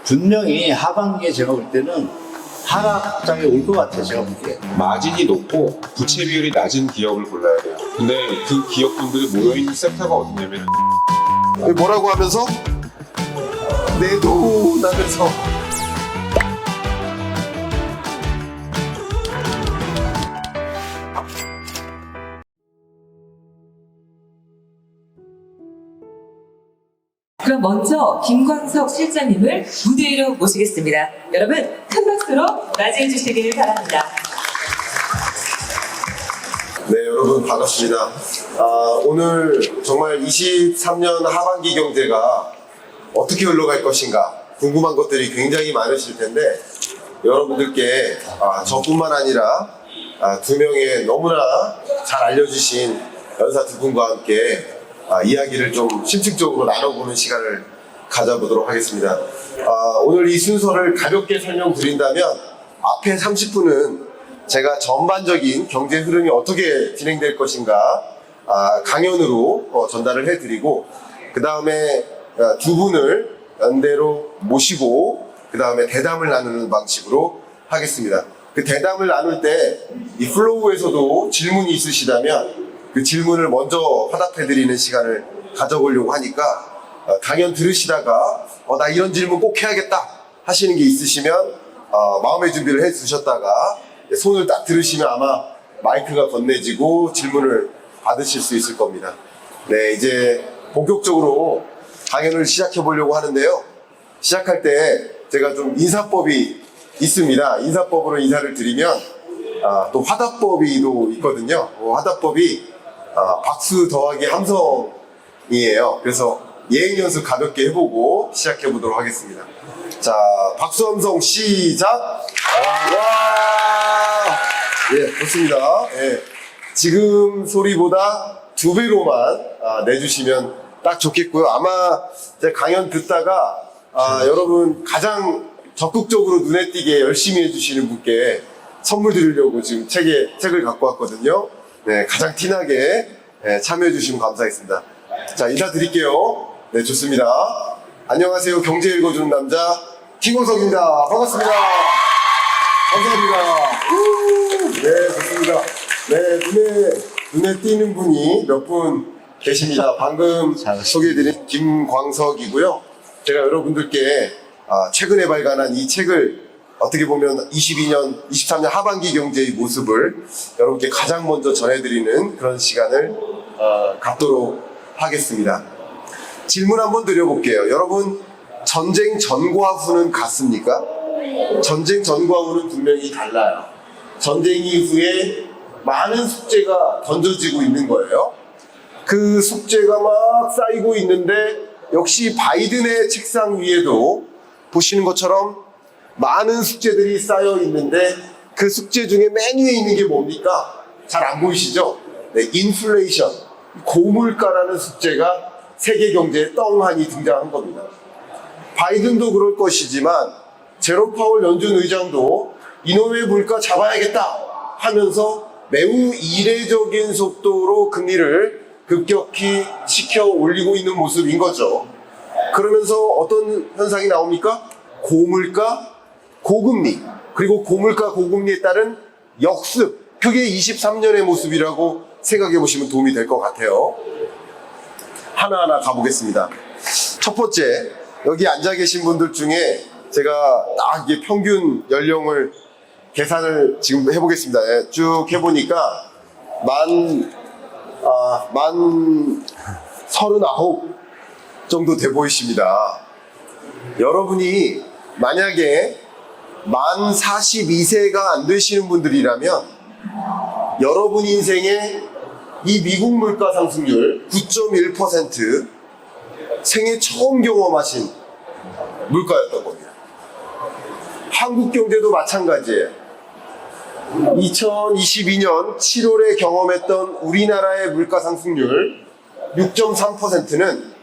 분명히 하반기에 제가 볼 때는 하락장에 올 것 같아요. 제가 보기에. 마진이 높고 부채 비율이 낮은 기업을 골라야 돼요. 근데 그 기업분들이 모여있는 섹터가 어디냐면 뭐라고 하면서? 내 돈 하면서. 그럼 먼저 김광석 실장님을 무대 위로 모시겠습니다. 여러분 큰 박수로 맞이해 주시길 바랍니다. 네, 여러분 반갑습니다. 오늘 정말 23년 하반기 경제가 어떻게 흘러갈 것인가 궁금한 것들이 굉장히 많으실 텐데 여러분들께 저뿐만 아니라 두 명의 너무나 잘 알려주신 연사 두 분과 함께 이야기를 좀 심층적으로 나눠보는 시간을 가져보도록 하겠습니다. 오늘 이 순서를 가볍게 설명드린다면 앞에 30분은 제가 전반적인 경제 흐름이 어떻게 진행될 것인가 강연으로 전달을 해드리고 그 다음에 두 분을 연대로 모시고 그 다음에 대담을 나누는 방식으로 하겠습니다. 그 대담을 나눌 때 이 플로우에서도 질문이 있으시다면 그 질문을 먼저 화답해드리는 시간을 가져보려고 하니까 강연 들으시다가 나 이런 질문 꼭 해야겠다 하시는 게 있으시면 마음의 준비를 해두셨다가 손을 딱 들으시면 아마 마이크가 건네지고 질문을 받으실 수 있을 겁니다. 네, 이제 본격적으로 강연을 시작해 보려고 하는데요. 시작할 때 제가 좀 인사법이 있습니다. 인사법으로 인사를 드리면 또 화답법이 또 있거든요. 화답법이 박수 더하기 함성이에요. 그래서 예행 연습 가볍게 해보고 시작해 보도록 하겠습니다. 자, 박수 함성 시작! 와! 예, 좋습니다. 예. 지금 소리보다 2배로만 내주시면 딱 좋겠고요. 아마 제 강연 듣다가 여러분 가장 적극적으로 눈에 띄게 열심히 해주시는 분께 선물 드리려고 지금 책을 갖고 왔거든요. 네, 가장 티나게 참여해 주시면 감사하겠습니다. 자, 인사드릴게요. 네, 좋습니다. 안녕하세요. 경제 읽어주는 남자 김광석입니다. 반갑습니다. 감사합니다. 네, 좋습니다. 네, 눈에 띄는 분이 몇 분 계십니다. 방금 소개해드린 김광석이고요. 제가 여러분들께 최근에 발간한 이 책을 어떻게 보면 23년 하반기 경제의 모습을 여러분께 가장 먼저 전해드리는 그런 시간을 갖도록 하겠습니다. 질문 한번 드려볼게요. 여러분, 전쟁 전과 후는 같습니까? 전쟁 전과 후는 분명히 달라요. 전쟁 이후에 많은 숙제가 던져지고 있는 거예요. 그 숙제가 막 쌓이고 있는데 역시 바이든의 책상 위에도 보시는 것처럼 많은 숙제들이 쌓여 있는데 그 숙제 중에 맨 위에 있는 게 뭡니까? 잘 안 보이시죠? 네, 인플레이션, 고물가라는 숙제가 세계 경제에 떵하니 등장한 겁니다. 바이든도 그럴 것이지만 제롬 파월 연준 의장도 이놈의 물가 잡아야겠다 하면서 매우 이례적인 속도로 금리를 급격히 시켜 올리고 있는 모습인 거죠. 그러면서 어떤 현상이 나옵니까? 고물가, 고금리, 그리고 고물가, 고금리에 따른 역습. 그게 23년의 모습이라고 생각해 보시면 도움이 될 것 같아요. 하나하나 가보겠습니다. 첫 번째, 여기 앉아 계신 분들 중에 제가 딱 이게 평균 연령을 계산을 지금 해보겠습니다. 쭉 해보니까 만 39 정도 돼 보이십니다. 여러분이 만약에 만 42세가 안 되시는 분들이라면 여러분 인생에 이 미국 물가 상승률 9.1% 생애 처음 경험하신 물가였던 겁니다. 한국 경제도 마찬가지예요. 2022년 7월에 경험했던 우리나라의 물가 상승률 6.3%는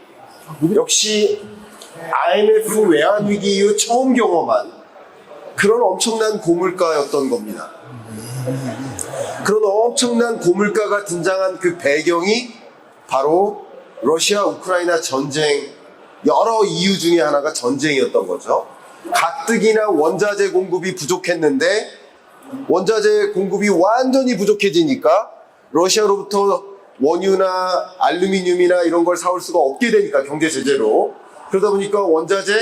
역시 IMF 외환위기 이후 처음 경험한 그런 엄청난 고물가였던 겁니다. 그런 엄청난 고물가가 등장한 그 배경이 바로 러시아 우크라이나 전쟁, 여러 이유 중에 하나가 전쟁이었던 거죠. 가뜩이나 원자재 공급이 부족했는데 원자재 공급이 완전히 부족해지니까 러시아로부터 원유나 알루미늄이나 이런 걸 사올 수가 없게 되니까 경제 제재로 그러다 보니까 원자재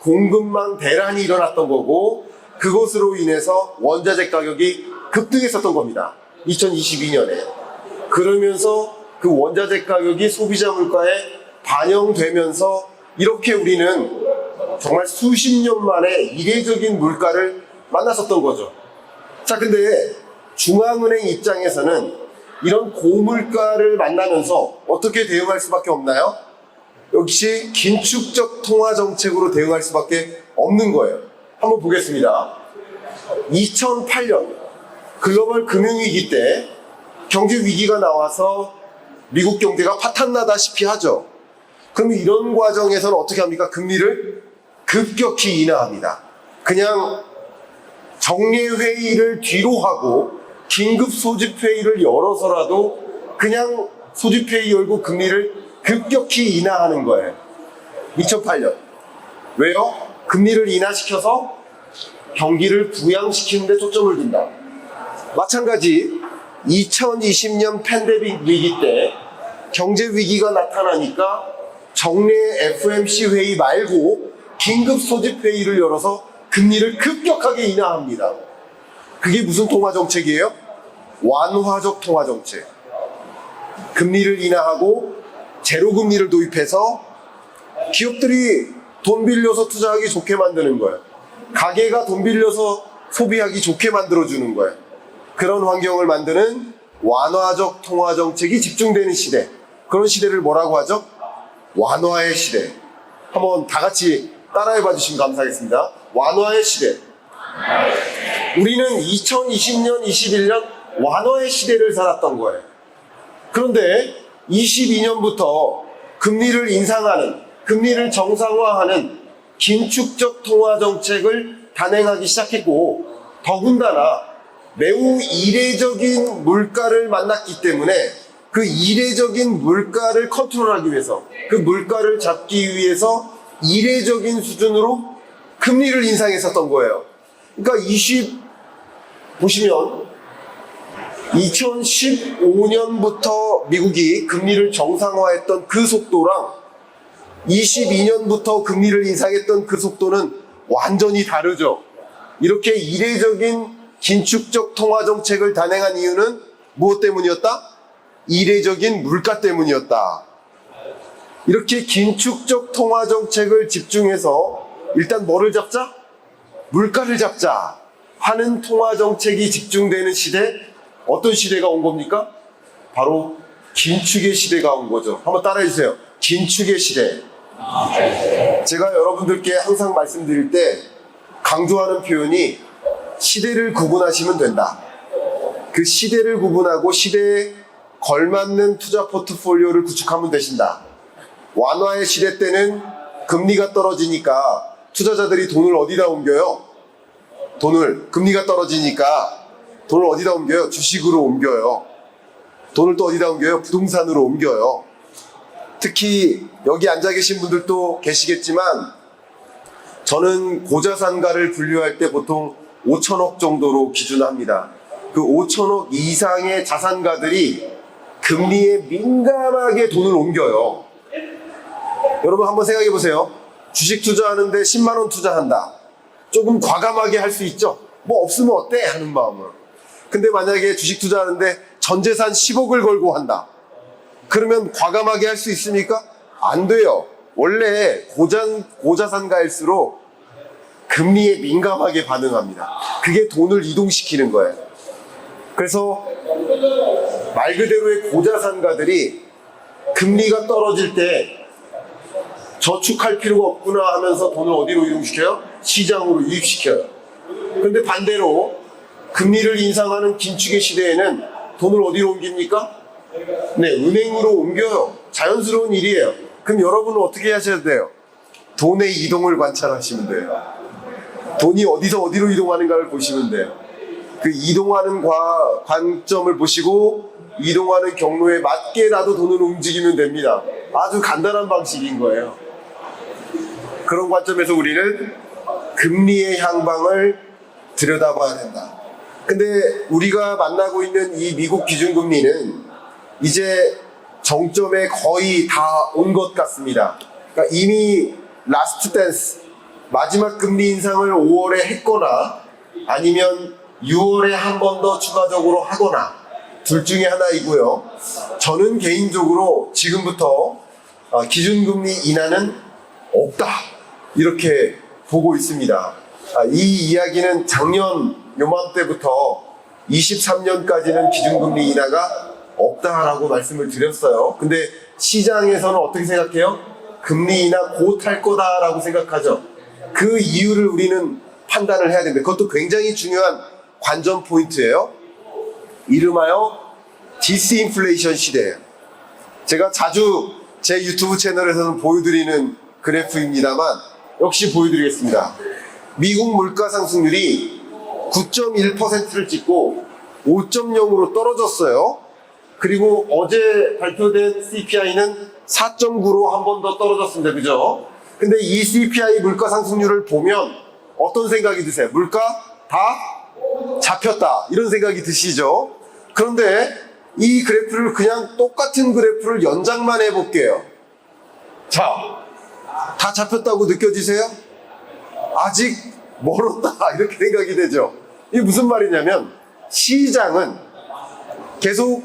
공급망 대란이 일어났던 거고 그것으로 인해서 원자재 가격이 급등했었던 겁니다. 2022년에. 그러면서 그 원자재 가격이 소비자 물가에 반영되면서 이렇게 우리는 정말 수십 년 만에 이례적인 물가를 만났었던 거죠. 자, 근데 중앙은행 입장에서는 이런 고물가를 만나면서 어떻게 대응할 수밖에 없나요? 역시 긴축적 통화 정책으로 대응할 수밖에 없는 거예요. 한번 보겠습니다. 2008년 글로벌 금융위기 때 경제 위기가 나와서 미국 경제가 파탄나다시피 하죠. 그럼 이런 과정에서는 어떻게 합니까? 금리를 급격히 인하합니다. 그냥 정례회의를 뒤로 하고 긴급 소집회의를 열어서라도 그냥 소집회의 열고 금리를 급격히 인하하는 거예요. 2008년. 왜요? 금리를 인하시켜서 경기를 부양시키는 데 초점을 둔다. 마찬가지 2020년 팬데믹 위기 때 경제 위기가 나타나니까 정례 FOMC 회의 말고 긴급 소집 회의를 열어서 금리를 급격하게 인하합니다. 그게 무슨 통화 정책이에요? 완화적 통화 정책. 금리를 인하하고 제로 금리를 도입해서 기업들이 돈 빌려서 투자하기 좋게 만드는 거예요. 가게가 돈 빌려서 소비하기 좋게 만들어주는 거예요. 그런 환경을 만드는 완화적 통화 정책이 집중되는 시대. 그런 시대를 뭐라고 하죠? 완화의 시대. 한번 다 같이 따라해봐 주시면 감사하겠습니다. 완화의 시대. 우리는 2020년, 21년 완화의 시대를 살았던 거예요. 그런데 22년부터 금리를 인상하는, 금리를 정상화하는 긴축적 통화 정책을 단행하기 시작했고, 더군다나 매우 이례적인 물가를 만났기 때문에 그 이례적인 물가를 컨트롤하기 위해서, 그 물가를 잡기 위해서 이례적인 수준으로 금리를 인상했었던 거예요. 그러니까 보시면 2015년부터 미국이 금리를 정상화했던 그 속도랑 22년부터 금리를 인상했던 그 속도는 완전히 다르죠. 이렇게 이례적인 긴축적 통화 정책을 단행한 이유는 무엇 때문이었다? 이례적인 물가 때문이었다. 이렇게 긴축적 통화 정책을 집중해서 일단 뭐를 잡자? 물가를 잡자 하는 통화 정책이 집중되는 시대, 어떤 시대가 온 겁니까? 바로 긴축의 시대가 온 거죠. 한번 따라해 주세요. 긴축의 시대. 제가 여러분들께 항상 말씀드릴 때 강조하는 표현이 시대를 구분하시면 된다. 그 시대를 구분하고 시대에 걸맞는 투자 포트폴리오를 구축하면 되신다. 완화의 시대 때는 금리가 떨어지니까 투자자들이 돈을 어디다 옮겨요? 금리가 떨어지니까 돈을 어디다 옮겨요? 주식으로 옮겨요. 돈을 또 어디다 옮겨요? 부동산으로 옮겨요. 특히 여기 앉아 계신 분들도 계시겠지만 저는 고자산가를 분류할 때 보통 5천억 정도로 기준합니다. 그 5천억 이상의 자산가들이 금리에 민감하게 돈을 옮겨요. 여러분 한번 생각해 보세요. 주식 투자하는데 10만 원 투자한다. 조금 과감하게 할 수 있죠. 뭐 없으면 어때? 하는 마음으로. 근데 만약에 주식 투자하는데 전 재산 10억을 걸고 한다. 그러면 과감하게 할 수 있습니까? 안 돼요. 원래 고자산가일수록 금리에 민감하게 반응합니다. 그게 돈을 이동시키는 거예요. 그래서 말 그대로의 고자산가들이 금리가 떨어질 때 저축할 필요가 없구나 하면서 돈을 어디로 이동시켜요? 시장으로 유입시켜요. 그런데 반대로 금리를 인상하는 긴축의 시대에는 돈을 어디로 옮깁니까? 네, 은행으로 옮겨요. 자연스러운 일이에요. 그럼 여러분은 어떻게 하셔야 돼요? 돈의 이동을 관찰하시면 돼요. 돈이 어디서 어디로 이동하는가를 보시면 돼요. 그 이동하는 관점을 보시고 이동하는 경로에 맞게 나도 돈을 움직이면 됩니다. 아주 간단한 방식인 거예요. 그런 관점에서 우리는 금리의 향방을 들여다봐야 된다. 근데 우리가 만나고 있는 이 미국 기준금리는 이제 정점에 거의 다 온 것 같습니다. 그러니까 이미 라스트 댄스, 마지막 금리 인상을 5월에 했거나 아니면 6월에 한 번 더 추가적으로 하거나 둘 중에 하나이고요. 저는 개인적으로 지금부터 기준금리 인하는 없다 이렇게 보고 있습니다. 이 이야기는 작년 요맘때부터 23년까지는 기준금리 인하가 없다라고 말씀을 드렸어요. 근데 시장에서는 어떻게 생각해요? 금리 인하 곧 할 거다라고 생각하죠. 그 이유를 우리는 판단을 해야 됩니다. 그것도 굉장히 중요한 관전 포인트예요. 이름하여 디스인플레이션 시대예요. 제가 자주 제 유튜브 채널에서는 보여드리는 그래프입니다만 역시 보여드리겠습니다. 미국 물가 상승률이 9.1%를 찍고 5.0으로 떨어졌어요. 그리고 어제 발표된 CPI는 4.9로 한 번 더 떨어졌습니다. 그죠? 근데 이 CPI 물가 상승률을 보면 어떤 생각이 드세요? 물가 다 잡혔다 이런 생각이 드시죠? 그런데 이 그래프를 그냥 똑같은 그래프를 연장만 해볼게요. 자, 다 잡혔다고 느껴지세요? 아직 멀었다 이렇게 생각이 되죠. 이게 무슨 말이냐면 시장은 계속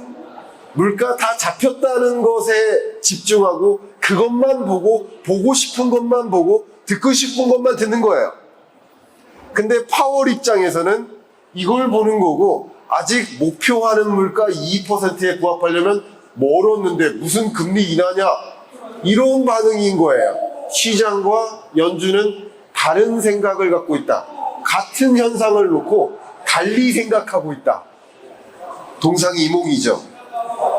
물가 다 잡혔다는 것에 집중하고 그것만 보고 싶은 것만 보고 듣고 싶은 것만 듣는 거예요. 근데 파월 입장에서는 이걸 보는 거고 아직 목표하는 물가 2%에 부합하려면 멀었는데 무슨 금리 인하냐 이런 반응인 거예요. 시장과 연준은 다른 생각을 갖고 있다. 같은 현상을 놓고 달리 생각하고 있다. 동상이 이몽이죠.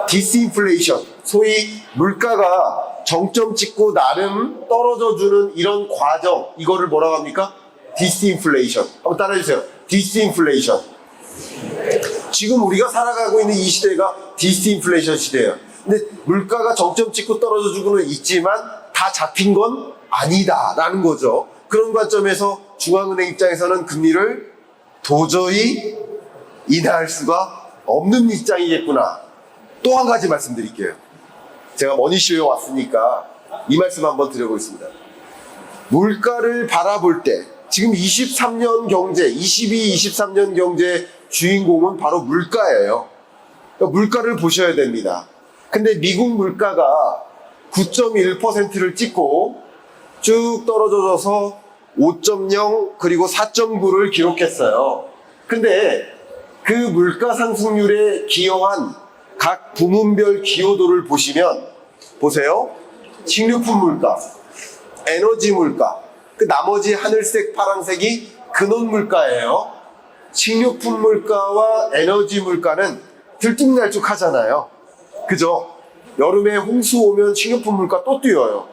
디스인플레이션, 소위 물가가 정점 찍고 나름 떨어져주는 이런 과정, 이거를 뭐라고 합니까? 디스인플레이션. 한번 따라해주세요. 디스인플레이션. 지금 우리가 살아가고 있는 이 시대가 디스인플레이션 시대예요. 근데 물가가 정점 찍고 떨어져주고는 있지만 다 잡힌 건 아니다 라는 거죠. 그런 관점에서 중앙은행 입장에서는 금리를 도저히 인하할 수가 없는 입장이겠구나. 또 한 가지 말씀드릴게요. 제가 머니쇼에 왔으니까 이 말씀 한번 드려보겠습니다. 물가를 바라볼 때 지금 23년 경제, 23년 경제 주인공은 바로 물가예요. 그러니까 물가를 보셔야 됩니다. 근데 미국 물가가 9.1%를 찍고 쭉 떨어져서 5.0 그리고 4.9를 기록했어요. 근데 그 물가 상승률에 기여한 각 부문별 기여도를 보시면 보세요. 식료품 물가, 에너지 물가, 그 나머지 하늘색, 파란색이 근원 물가예요. 식료품 물가와 에너지 물가는 들쭉날쭉하잖아요. 그죠? 여름에 홍수 오면 식료품 물가 또 뛰어요.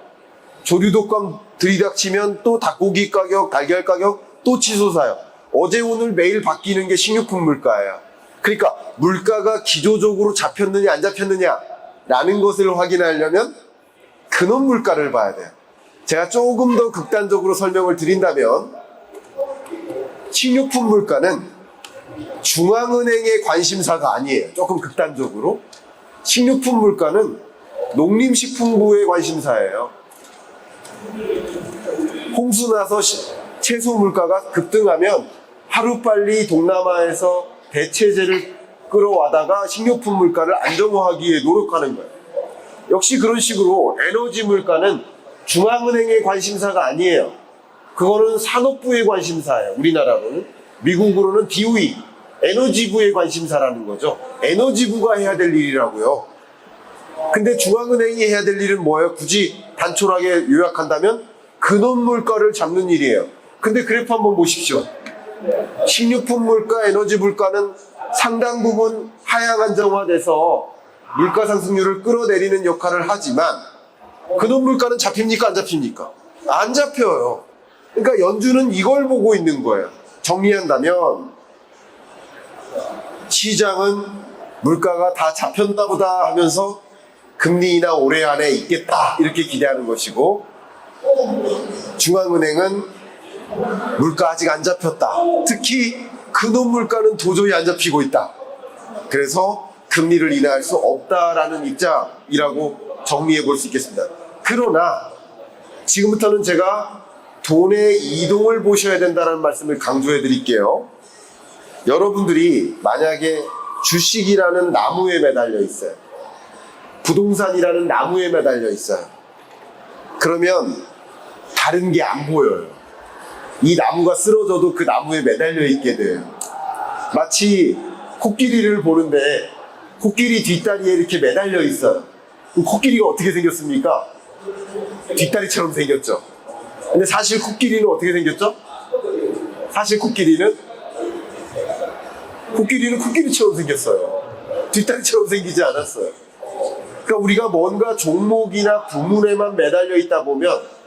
조류독감 들이닥치면 또 닭고기 가격, 달걀 가격 또 치솟아요. 어제 오늘 매일 바뀌는 게 식료품 물가예요. 그러니까 물가가 기조적으로 잡혔느냐 안 잡혔느냐 라는 것을 확인하려면 근원 물가를 봐야 돼요. 제가 조금 더 극단적으로 설명을 드린다면 식료품 물가는 중앙은행의 관심사가 아니에요. 조금 극단적으로 식료품 물가는 농림식품부의 관심사예요. 홍수 나서 채소 물가가 급등하면 하루빨리 동남아에서 대체제를 끌어와다가 식료품 물가를 안정화하기 위해 노력하는 거예요. 역시 그런 식으로 에너지 물가는 중앙은행의 관심사가 아니에요. 그거는 산업부의 관심사예요. 우리나라로는. 미국으로는 DOE, 에너지부의 관심사라는 거죠. 에너지부가 해야 될 일이라고요. 근데 중앙은행이 해야 될 일은 뭐예요? 굳이 단촐하게 요약한다면 근원 물가를 잡는 일이에요. 근데 그래프 한번 보십시오. 식료품 물가, 에너지 물가는 상당 부분 하향 안정화돼서 물가 상승률을 끌어내리는 역할을 하지만 근원 물가는 잡힙니까? 안 잡힙니까? 안 잡혀요. 그러니까 연준은 이걸 보고 있는 거예요. 정리한다면 시장은 물가가 다 잡혔나 보다 하면서 금리 인하 올해 안에 있겠다 이렇게 기대하는 것이고 중앙은행은 물가 아직 안 잡혔다. 특히 근원 물가는 도저히 안 잡히고 있다. 그래서 금리를 인하할 수 없다라는 입장이라고 정리해 볼 수 있겠습니다. 그러나 지금부터는 제가 돈의 이동을 보셔야 된다는 말씀을 강조해 드릴게요. 여러분들이 만약에 주식이라는 나무에 매달려 있어요. 부동산이라는 나무에 매달려 있어요. 그러면 다른 게 안 보여요. 이 나무가 쓰러져도 그 나무에 매달려 있게 돼요. 마치 코끼리를 보는데 코끼리 뒷다리에 이렇게 매달려 있어요. 그럼 코끼리가 어떻게 생겼습니까? 뒷다리처럼 생겼죠. 근데 사실 코끼리는 어떻게 생겼죠? 사실 코끼리는 코끼리처럼 생겼어요. 뒷다리처럼 생기지 않았어요. 그러니까 우리가 뭔가 종목이나 부문에만 매달려 있다 보면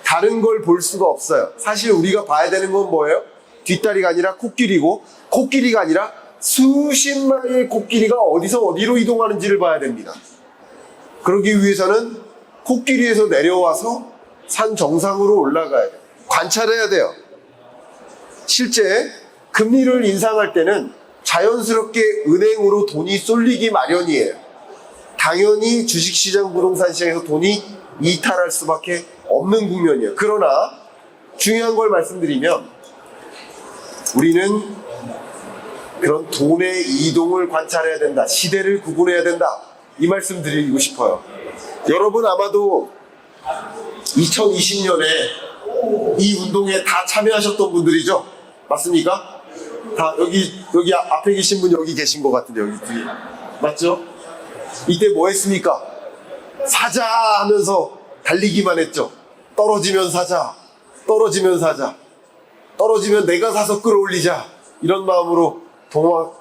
다른 걸 볼 수가 없어요. 사실 우리가 봐야 되는 건 뭐예요? 뒷다리가 아니라 코끼리고, 코끼리가 아니라 수십 마리의 코끼리가 어디서 어디로 이동하는지를 봐야 됩니다. 그러기 위해서는 코끼리에서 내려와서 산 정상으로 올라가야 돼요. 관찰해야 돼요. 실제 금리를 인상할 때는 자연스럽게 은행으로 돈이 쏠리기 마련이에요. 당연히 주식시장, 부동산시장에서 돈이 이탈할 수밖에 없는 국면이에요. 그러나 중요한 걸 말씀드리면 우리는 그런 돈의 이동을 관찰해야 된다. 시대를 구분해야 된다. 이 말씀 드리고 싶어요. 여러분 아마도 2020년에 이 운동에 다 참여하셨던 분들이죠? 맞습니까? 다 여기 앞에 계신 분 여기 계신 것 같은데 여기 뒤에. 맞죠? 이때 뭐 했습니까? 사자 하면서 달리기만 했죠. 떨어지면 사자, 떨어지면 사자, 떨어지면 내가 사서 끌어올리자, 이런 마음으로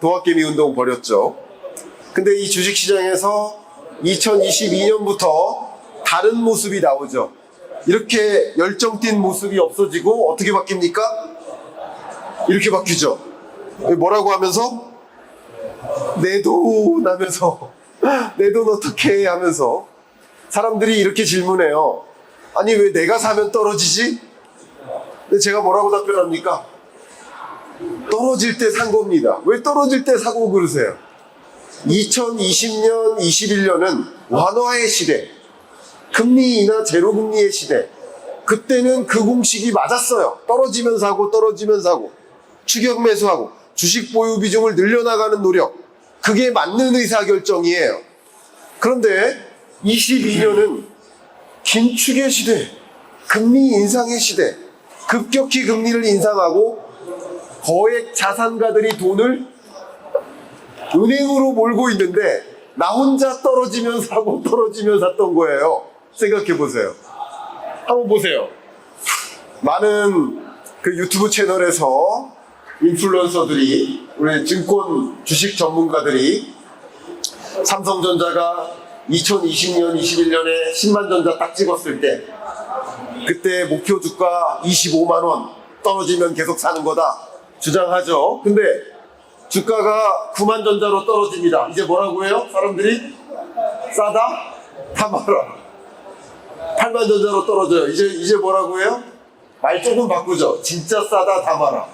도학개미 운동 벌였죠. 근데 이 주식시장에서 2022년부터 다른 모습이 나오죠. 이렇게 열정 띈 모습이 없어지고 어떻게 바뀝니까? 이렇게 바뀌죠. 뭐라고 하면서? 내 돈 하면서, 내 돈 어떻게 해 하면서 사람들이 이렇게 질문해요. 아니 왜 내가 사면 떨어지지? 근데 제가 뭐라고 답변합니까? 떨어질 때 산 겁니다. 왜 떨어질 때 사고 그러세요? 2020년, 21년은 완화의 시대, 금리 인하 제로금리의 시대. 그때는 그 공식이 맞았어요. 떨어지면 사고, 떨어지면 사고, 추격 매수하고 주식 보유 비중을 늘려나가는 노력, 그게 맞는 의사결정이에요. 그런데 22년은 긴축의 시대, 금리 인상의 시대, 급격히 금리를 인상하고 거액 자산가들이 돈을 은행으로 몰고 있는데 나 혼자 떨어지면 사고 떨어지면 샀던 거예요. 생각해 보세요. 한번 보세요. 많은 그 유튜브 채널에서 인플루언서들이, 우리 증권 주식 전문가들이 삼성전자가 2020년, 21년에 10만 전자 딱 찍었을 때 그때 목표 주가 25만 원, 떨어지면 계속 사는 거다 주장하죠. 근데 주가가 9만 전자로 떨어집니다. 이제 뭐라고 해요? 사람들이 싸다? 다 말아. 8만 전자로 떨어져요. 이제 뭐라고 해요? 말 조금 바꾸죠. 진짜 싸다 다 말아.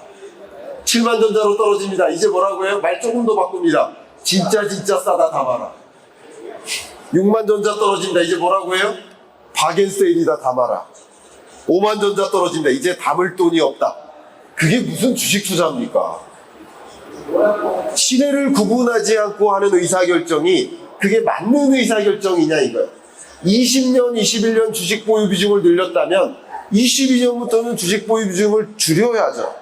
7만 전자로 떨어집니다. 이제 뭐라고 해요? 말 조금 더 바꿉니다. 진짜 싸다 다 말아. 6만 전자 떨어진다. 이제 뭐라고 해요? 박앤세일이다 다 말아. 5만 전자 떨어진다. 이제 담을 돈이 없다. 그게 무슨 주식 투자입니까? 시대를 구분하지 않고 하는 의사결정이 그게 맞는 의사결정이냐 이거예요. 20년, 21년 주식 보유 비중을 늘렸다면 22년부터는 주식 보유 비중을 줄여야죠.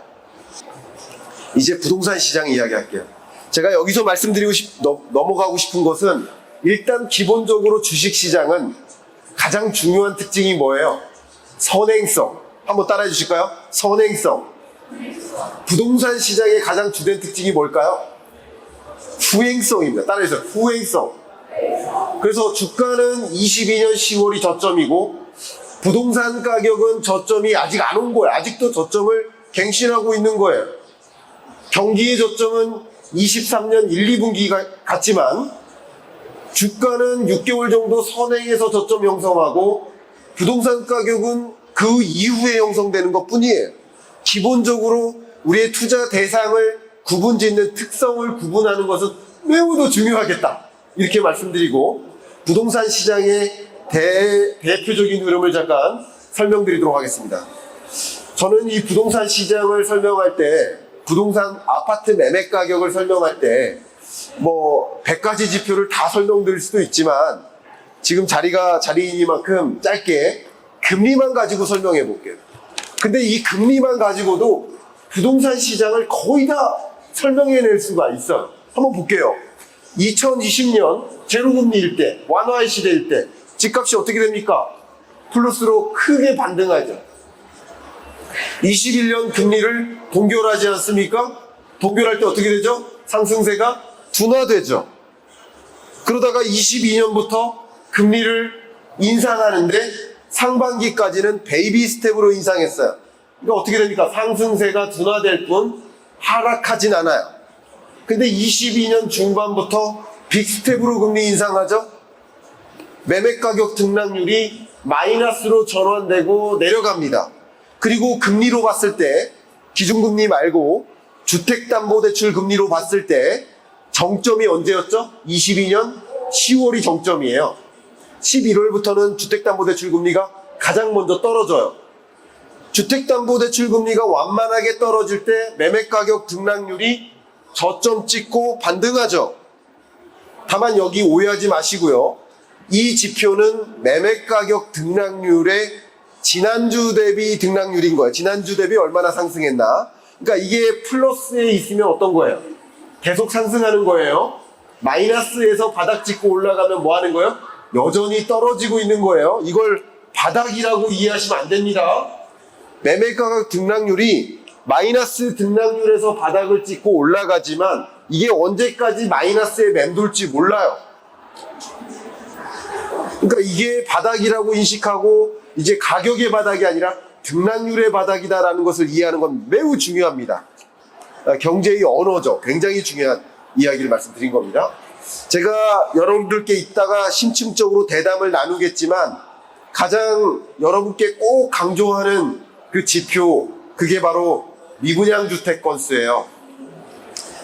이제 부동산 시장 이야기할게요. 제가 여기서 넘어가고 싶은 것은 일단 기본적으로 주식 시장은 가장 중요한 특징이 뭐예요? 선행성. 한번 따라해 주실까요? 선행성. 부동산 시장의 가장 주된 특징이 뭘까요? 후행성입니다. 따라해주세요. 후행성. 그래서 주가는 22년 10월이 저점이고 부동산 가격은 저점이 아직 안 온 거예요. 아직도 저점을 갱신하고 있는 거예요. 경기의 저점은 23년 1, 2분기가 같지만 주가는 6개월 정도 선행해서 저점 형성하고 부동산 가격은 그 이후에 형성되는 것 뿐이에요. 기본적으로 우리의 투자 대상을 구분짓는 특성을 구분하는 것은 매우도 중요하겠다. 이렇게 말씀드리고 부동산 시장의 대표적인 흐름을 잠깐 설명드리도록 하겠습니다. 저는 이 부동산 시장을 설명할 때, 부동산 아파트 매매 가격을 설명할 때, 100가지 지표를 다 설명드릴 수도 있지만, 지금 자리가 자리이니만큼 짧게 금리만 가지고 설명해 볼게요. 근데 이 금리만 가지고도 부동산 시장을 거의 다 설명해낼 수가 있어요. 한번 볼게요. 2020년 제로금리일 때, 완화의 시대일 때, 집값이 어떻게 됩니까? 플러스로 크게 반등하죠. 21년 금리를 동결하지 않습니까? 동결할 때 어떻게 되죠? 상승세가 둔화되죠. 그러다가 22년부터 금리를 인상하는데 상반기까지는 베이비 스텝으로 인상했어요. 그러니까 어떻게 됩니까? 상승세가 둔화될 뿐 하락하진 않아요. 근데 22년 중반부터 빅스텝으로 금리 인상하죠. 매매가격 등락률이 마이너스로 전환되고 내려갑니다. 그리고 금리로 봤을 때 기준금리 말고 주택담보대출 금리로 봤을 때 정점이 언제였죠? 22년 10월이 정점이에요. 11월부터는 주택담보대출 금리가 가장 먼저 떨어져요. 주택담보대출 금리가 완만하게 떨어질 때 매매가격 등락률이 저점 찍고 반등하죠. 다만 여기 오해하지 마시고요. 이 지표는 매매가격 등락률의 지난주 대비 등락률인 거예요. 지난주 대비 얼마나 상승했나. 그러니까 이게 플러스에 있으면 어떤 거예요? 계속 상승하는 거예요. 마이너스에서 바닥 찍고 올라가면 뭐 하는 거예요? 여전히 떨어지고 있는 거예요. 이걸 바닥이라고 이해하시면 안 됩니다. 매매가격 등락률이 마이너스 등락률에서 바닥을 찍고 올라가지만 이게 언제까지 마이너스에 맴돌지 몰라요. 그러니까 이게 바닥이라고 인식하고 이제 가격의 바닥이 아니라 등락률의 바닥이다라는 것을 이해하는 건 매우 중요합니다. 경제의 언어죠. 굉장히 중요한 이야기를 말씀드린 겁니다. 제가 여러분들께 이따가 심층적으로 대담을 나누겠지만 가장 여러분께 꼭 강조하는 그 지표, 그게 바로 미분양 주택 건수예요.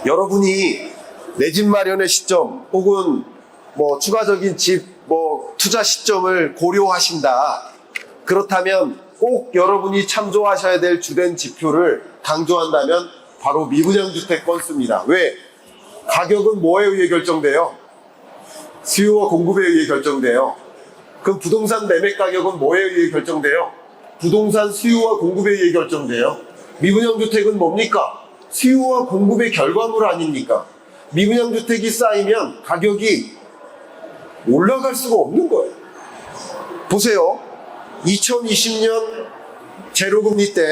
여러분이 내 집 마련의 시점 혹은 추가적인 집 투자 시점을 고려하신다. 그렇다면 꼭 여러분이 참조하셔야 될 주된 지표를 강조한다면 바로 미분양 주택 건수입니다. 왜? 가격은 뭐에 의해 결정돼요? 수요와 공급에 의해 결정돼요. 그럼 부동산 매매 가격은 뭐에 의해 결정돼요? 부동산 수요와 공급에 의해 결정돼요. 미분양 주택은 뭡니까? 수요와 공급의 결과물 아닙니까? 미분양 주택이 쌓이면 가격이 올라갈 수가 없는 거예요. 보세요. 2020년 제로금리 때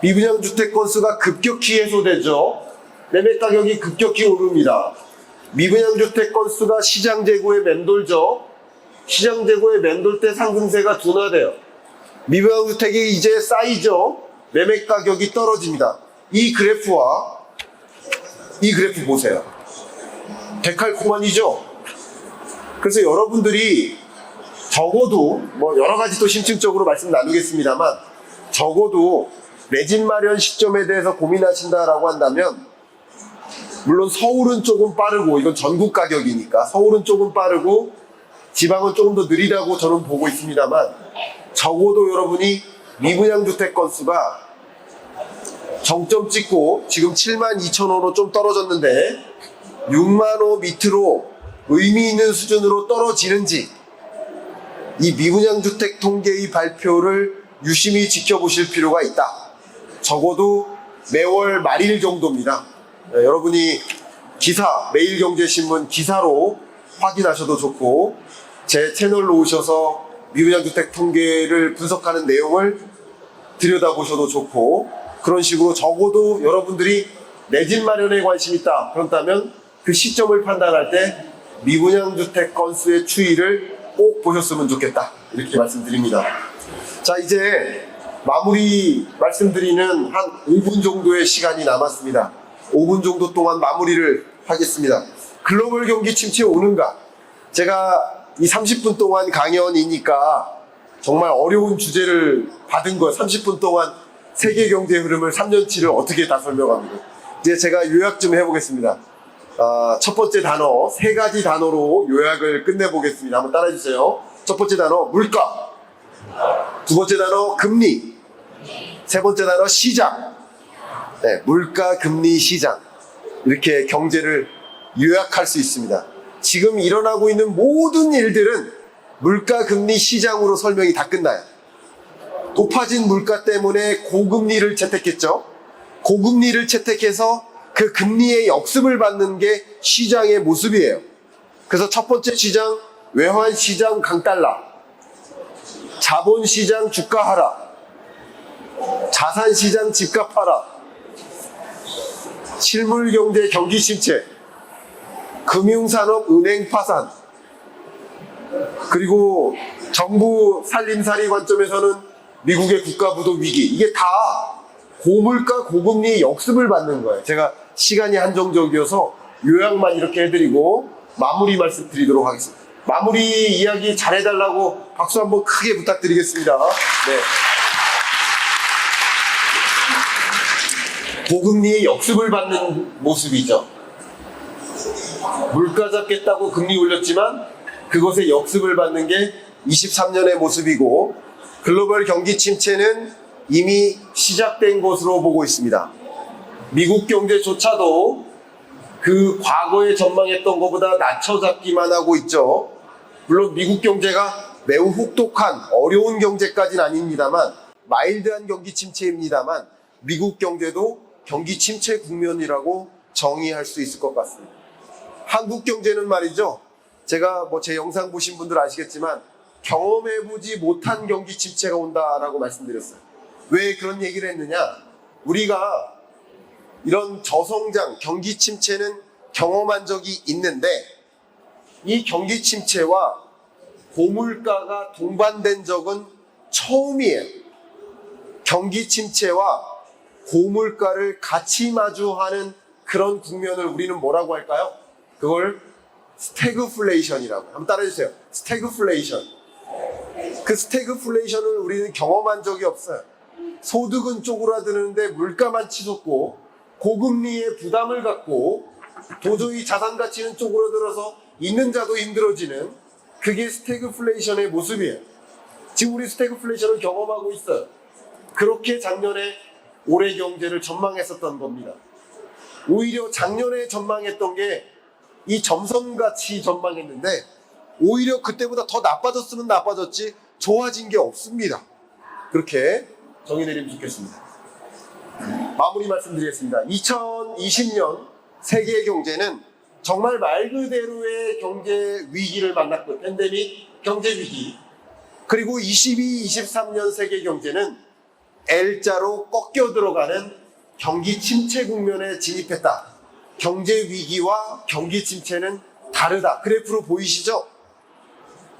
미분양 주택 건수가 급격히 해소되죠. 매매 가격이 급격히 오릅니다. 미분양 주택 건수가 시장 재고에 맴돌죠. 시장 재고에 맴돌 때 상승세가 둔화돼요. 미분양 주택이 이제 쌓이죠. 매매 가격이 떨어집니다. 이 그래프와 이 그래프 보세요. 데칼코마니죠. 그래서 여러분들이 적어도 여러 가지 또 심층적으로 말씀 나누겠습니다만 적어도 내 집 마련 시점에 대해서 고민하신다라고 한다면 물론 서울은 조금 빠르고 이건 전국 가격이니까 서울은 조금 빠르고 지방은 조금 더 느리다고 저는 보고 있습니다만 적어도 여러분이 미분양 주택 건수가 정점 찍고 지금 72,000호로 좀 떨어졌는데 6만 호 밑으로 의미 있는 수준으로 떨어지는지 이 미분양 주택 통계의 발표를 유심히 지켜보실 필요가 있다. 적어도 매월 말일 정도입니다. 여러분이 기사, 매일경제신문 기사로 확인하셔도 좋고 제 채널로 오셔서 미분양 주택 통계를 분석하는 내용을 들여다보셔도 좋고 그런 식으로 적어도 여러분들이 내 집 마련에 관심 있다. 그렇다면 그 시점을 판단할 때 미분양 주택 건수의 추이를 꼭 보셨으면 좋겠다. 이렇게 말씀드립니다. 자, 이제 마무리 말씀드리는 한 5분 정도의 시간이 남았습니다. 5분 정도 동안 마무리를 하겠습니다. 글로벌 경기 침체 오는가? 제가 이 30분 동안 강연이니까 정말 어려운 주제를 받은 거예요. 30분 동안 세계 경제 흐름을 3년치를 어떻게 다 설명합니다. 이제 제가 요약 좀 해보겠습니다. 첫 번째 단어, 세 가지 단어로 요약을 끝내보겠습니다. 한번 따라해주세요. 첫 번째 단어, 물가. 두 번째 단어, 금리. 세 번째 단어, 시장. 네, 물가, 금리, 시장. 이렇게 경제를 요약할 수 있습니다. 지금 일어나고 있는 모든 일들은 물가, 금리, 시장으로 설명이 다 끝나요. 높아진 물가 때문에 고금리를 채택했죠. 고금리를 채택해서 그 금리의 역습을 받는 게 시장의 모습이에요. 그래서 첫 번째 시장, 외환시장 강달라, 자본시장 주가 하락, 자산시장 집값 하락, 실물경제 경기 침체, 금융산업 은행 파산, 그리고 정부 살림살이 관점에서는 미국의 국가부도 위기, 이게 다 고물가 고금리의 역습을 받는 거예요. 제가 시간이 한정적이어서 요약만 이렇게 해드리고 마무리 말씀드리도록 하겠습니다. 마무리 이야기 잘해달라고 박수 한번 크게 부탁드리겠습니다. 네. 고금리의 역습을 받는 모습이죠. 물가 잡겠다고 금리 올렸지만 그것의 역습을 받는 게 23년의 모습이고, 글로벌 경기 침체는 이미 시작된 것으로 보고 있습니다. 미국 경제조차도 그 과거에 전망했던 것보다 낮춰잡기만 하고 있죠. 물론 미국 경제가 매우 혹독한 어려운 경제까지는 아닙니다만, 마일드한 경기 침체입니다만 미국 경제도 경기 침체 국면이라고 정의할 수 있을 것 같습니다. 한국 경제는 말이죠, 제가 제 영상 보신 분들 아시겠지만 경험해보지 못한 경기 침체가 온다라고 말씀드렸어요. 왜 그런 얘기를 했느냐? 우리가 이런 저성장, 경기 침체는 경험한 적이 있는데, 이 경기 침체와 고물가가 동반된 적은 처음이에요. 경기 침체와 고물가를 같이 마주하는 그런 국면을 우리는 뭐라고 할까요? 그걸 스태그플레이션이라고. 한번 따라해주세요. 스태그플레이션. 그 스태그플레이션을 우리는 경험한 적이 없어요. 소득은 쪼그라드는데 물가만 치솟고, 고금리에 부담을 갖고 도저히 자산 가치는 쪼그라들어서 있는 자도 힘들어지는, 그게 스태그플레이션의 모습이에요. 지금 우리 스태그플레이션을 경험하고 있어요. 그렇게 작년에 올해 경제를 전망했었던 겁니다. 오히려 작년에 전망했던 게 이 점선같이 전망했는데, 오히려 그때보다 더 나빠졌으면 나빠졌지 좋아진 게 없습니다. 그렇게 정의 내리면 좋겠습니다. 마무리 말씀드리겠습니다. 2020년 세계 경제는 정말 말 그대로의 경제 위기를 만났고, 팬데믹 경제 위기, 그리고 22, 23년 세계 경제는 L자로 꺾여 들어가는 경기 침체 국면에 진입했다. 경제 위기와 경기 침체는 다르다. 그래프로 보이시죠?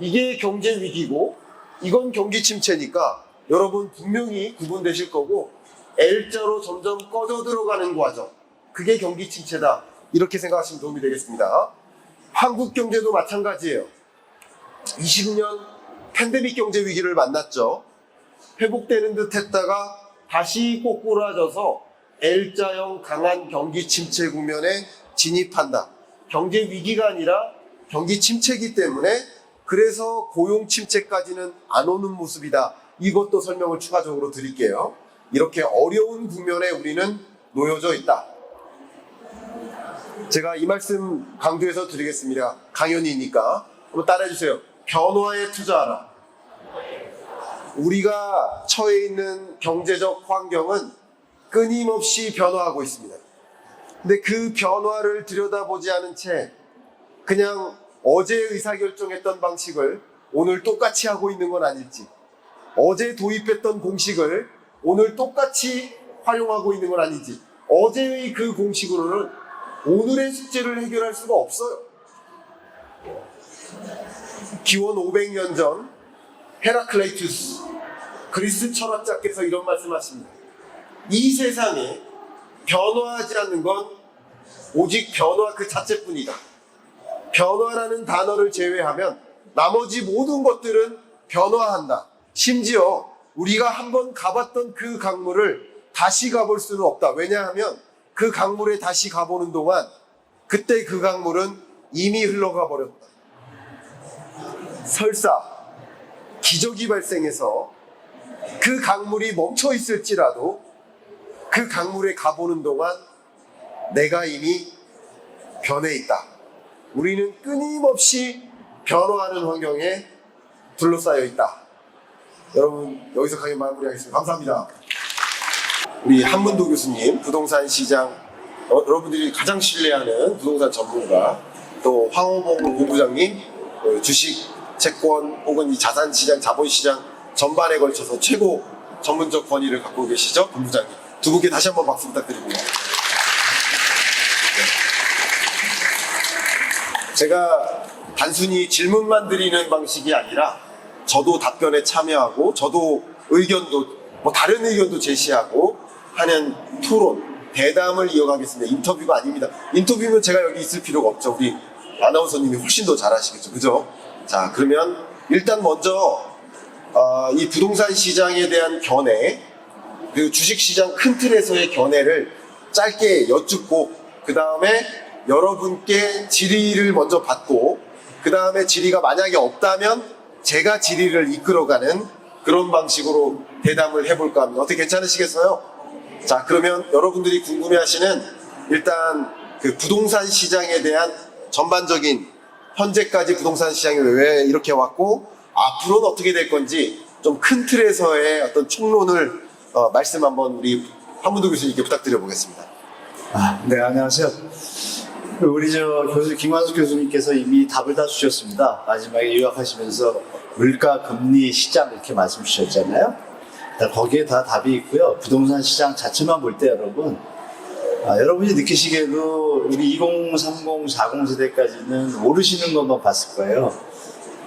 이게 경제 위기고 이건 경기 침체니까 여러분 분명히 구분되실 거고, L자로 점점 꺼져 들어가는 과정, 그게 경기 침체다. 이렇게 생각하시면 도움이 되겠습니다. 한국 경제도 마찬가지예요. 20년 팬데믹 경제 위기를 만났죠. 회복되는 듯 했다가 다시 꼬꾸라져서 L자형 강한 경기 침체 국면에 진입한다. 경제 위기가 아니라 경기 침체이기 때문에, 그래서 고용 침체까지는 안 오는 모습이다. 이것도 설명을 추가적으로 드릴게요. 이렇게 어려운 국면에 우리는 놓여져 있다. 제가 이 말씀 강조해서 드리겠습니다. 강연이니까 한번 따라해주세요. 변화에 투자하라. 우리가 처해 있는 경제적 환경은 끊임없이 변화하고 있습니다. 근데 그 변화를 들여다보지 않은 채 그냥 어제 의사결정했던 방식을 오늘 똑같이 하고 있는 건 아닐지, 어제 도입했던 공식을 오늘 똑같이 활용하고 있는 건 아닌지, 어제의 그 공식으로는 오늘의 숙제를 해결할 수가 없어요. 기원 500년 전 헤라클레이투스, 그리스 철학자께서 이런 말씀하십니다. 이 세상에 변화하지 않는 건 오직 변화 그 자체뿐이다. 변화라는 단어를 제외하면 나머지 모든 것들은 변화한다. 심지어 우리가 한번 가봤던 그 강물을 다시 가볼 수는 없다. 왜냐하면 그 강물에 다시 가보는 동안 그때 그 강물은 이미 흘러가 버렸다. 설사 기적이 발생해서 그 강물이 멈춰 있을지라도 그 강물에 가보는 동안 내가 이미 변해 있다. 우리는 끊임없이 변화하는 환경에 둘러싸여 있다. 여러분, 여기서 강의 마무리하겠습니다. 감사합니다. 우리 한문도 교수님, 부동산 시장, 여러분들이 가장 신뢰하는 부동산 전문가, 또 황호봉 본부장님, 주식, 채권 혹은 이 자산시장, 자본시장 전반에 걸쳐서 최고 전문적 권위를 갖고 계시죠? 본부장님. 두 분께 다시 한번 박수 부탁드립니다. 제가 단순히 질문만 드리는 방식이 아니라 저도 답변에 참여하고 저도 의견도 다른 의견도 제시하고 하는 토론, 대담을 이어가겠습니다. 인터뷰가 아닙니다. 인터뷰면 제가 여기 있을 필요가 없죠. 우리 아나운서님이 훨씬 더 잘하시겠죠. 그죠? 자, 그러면 일단 먼저 이 부동산 시장에 대한 견해, 그리고 주식시장 큰 틀에서의 견해를 짧게 여쭙고 그 다음에 여러분께 질의를 먼저 받고 그 다음에 질의가 만약에 없다면 제가 질의를 이끌어가는 그런 방식으로 대담을 해볼까 합니다. 어떻게 괜찮으시겠어요? 자, 그러면 여러분들이 궁금해하시는 일단 그 부동산 시장에 대한 전반적인 현재까지 부동산 시장이 왜 이렇게 왔고 앞으로는 어떻게 될 건지 좀 큰 틀에서의 어떤 총론을 말씀 한번 우리 한문도 교수님께 부탁드려 보겠습니다. 네, 안녕하세요. 우리 김광석 교수님께서 이미 답을 다 주셨습니다. 마지막에 요약하시면서 물가, 금리, 시장 이렇게 말씀 주셨잖아요. 거기에 다 답이 있고요. 부동산 시장 자체만 볼 때 여러분이 느끼시기에도 우리 2030, 40 세대까지는 모르시는 것만 봤을 거예요.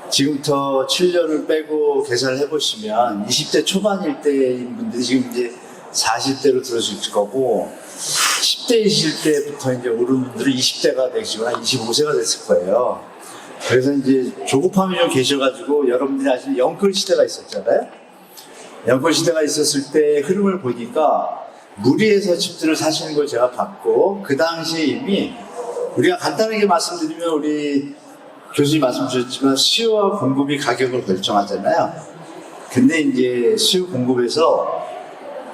지금부터 7년을 빼고 계산을 해보시면 20대 초반일 때인 분들이 지금 이제 40대로 들어설 거고 10대이실 때부터 이제 오른 분들은 20대가 되시거나 25세가 됐을 거예요. 그래서 이제 조급함이 좀 계셔가지고 여러분들이 아시는 영끌 시대가 있었잖아요. 영끌 시대가 있었을 때 흐름을 보니까 무리해서 집들을 사시는 걸 제가 봤고 그 당시에 이미 우리가 간단하게 말씀드리면 우리 교수님 말씀 주셨지만 수요와 공급이 가격을 결정하잖아요. 근데 이제 수요 공급에서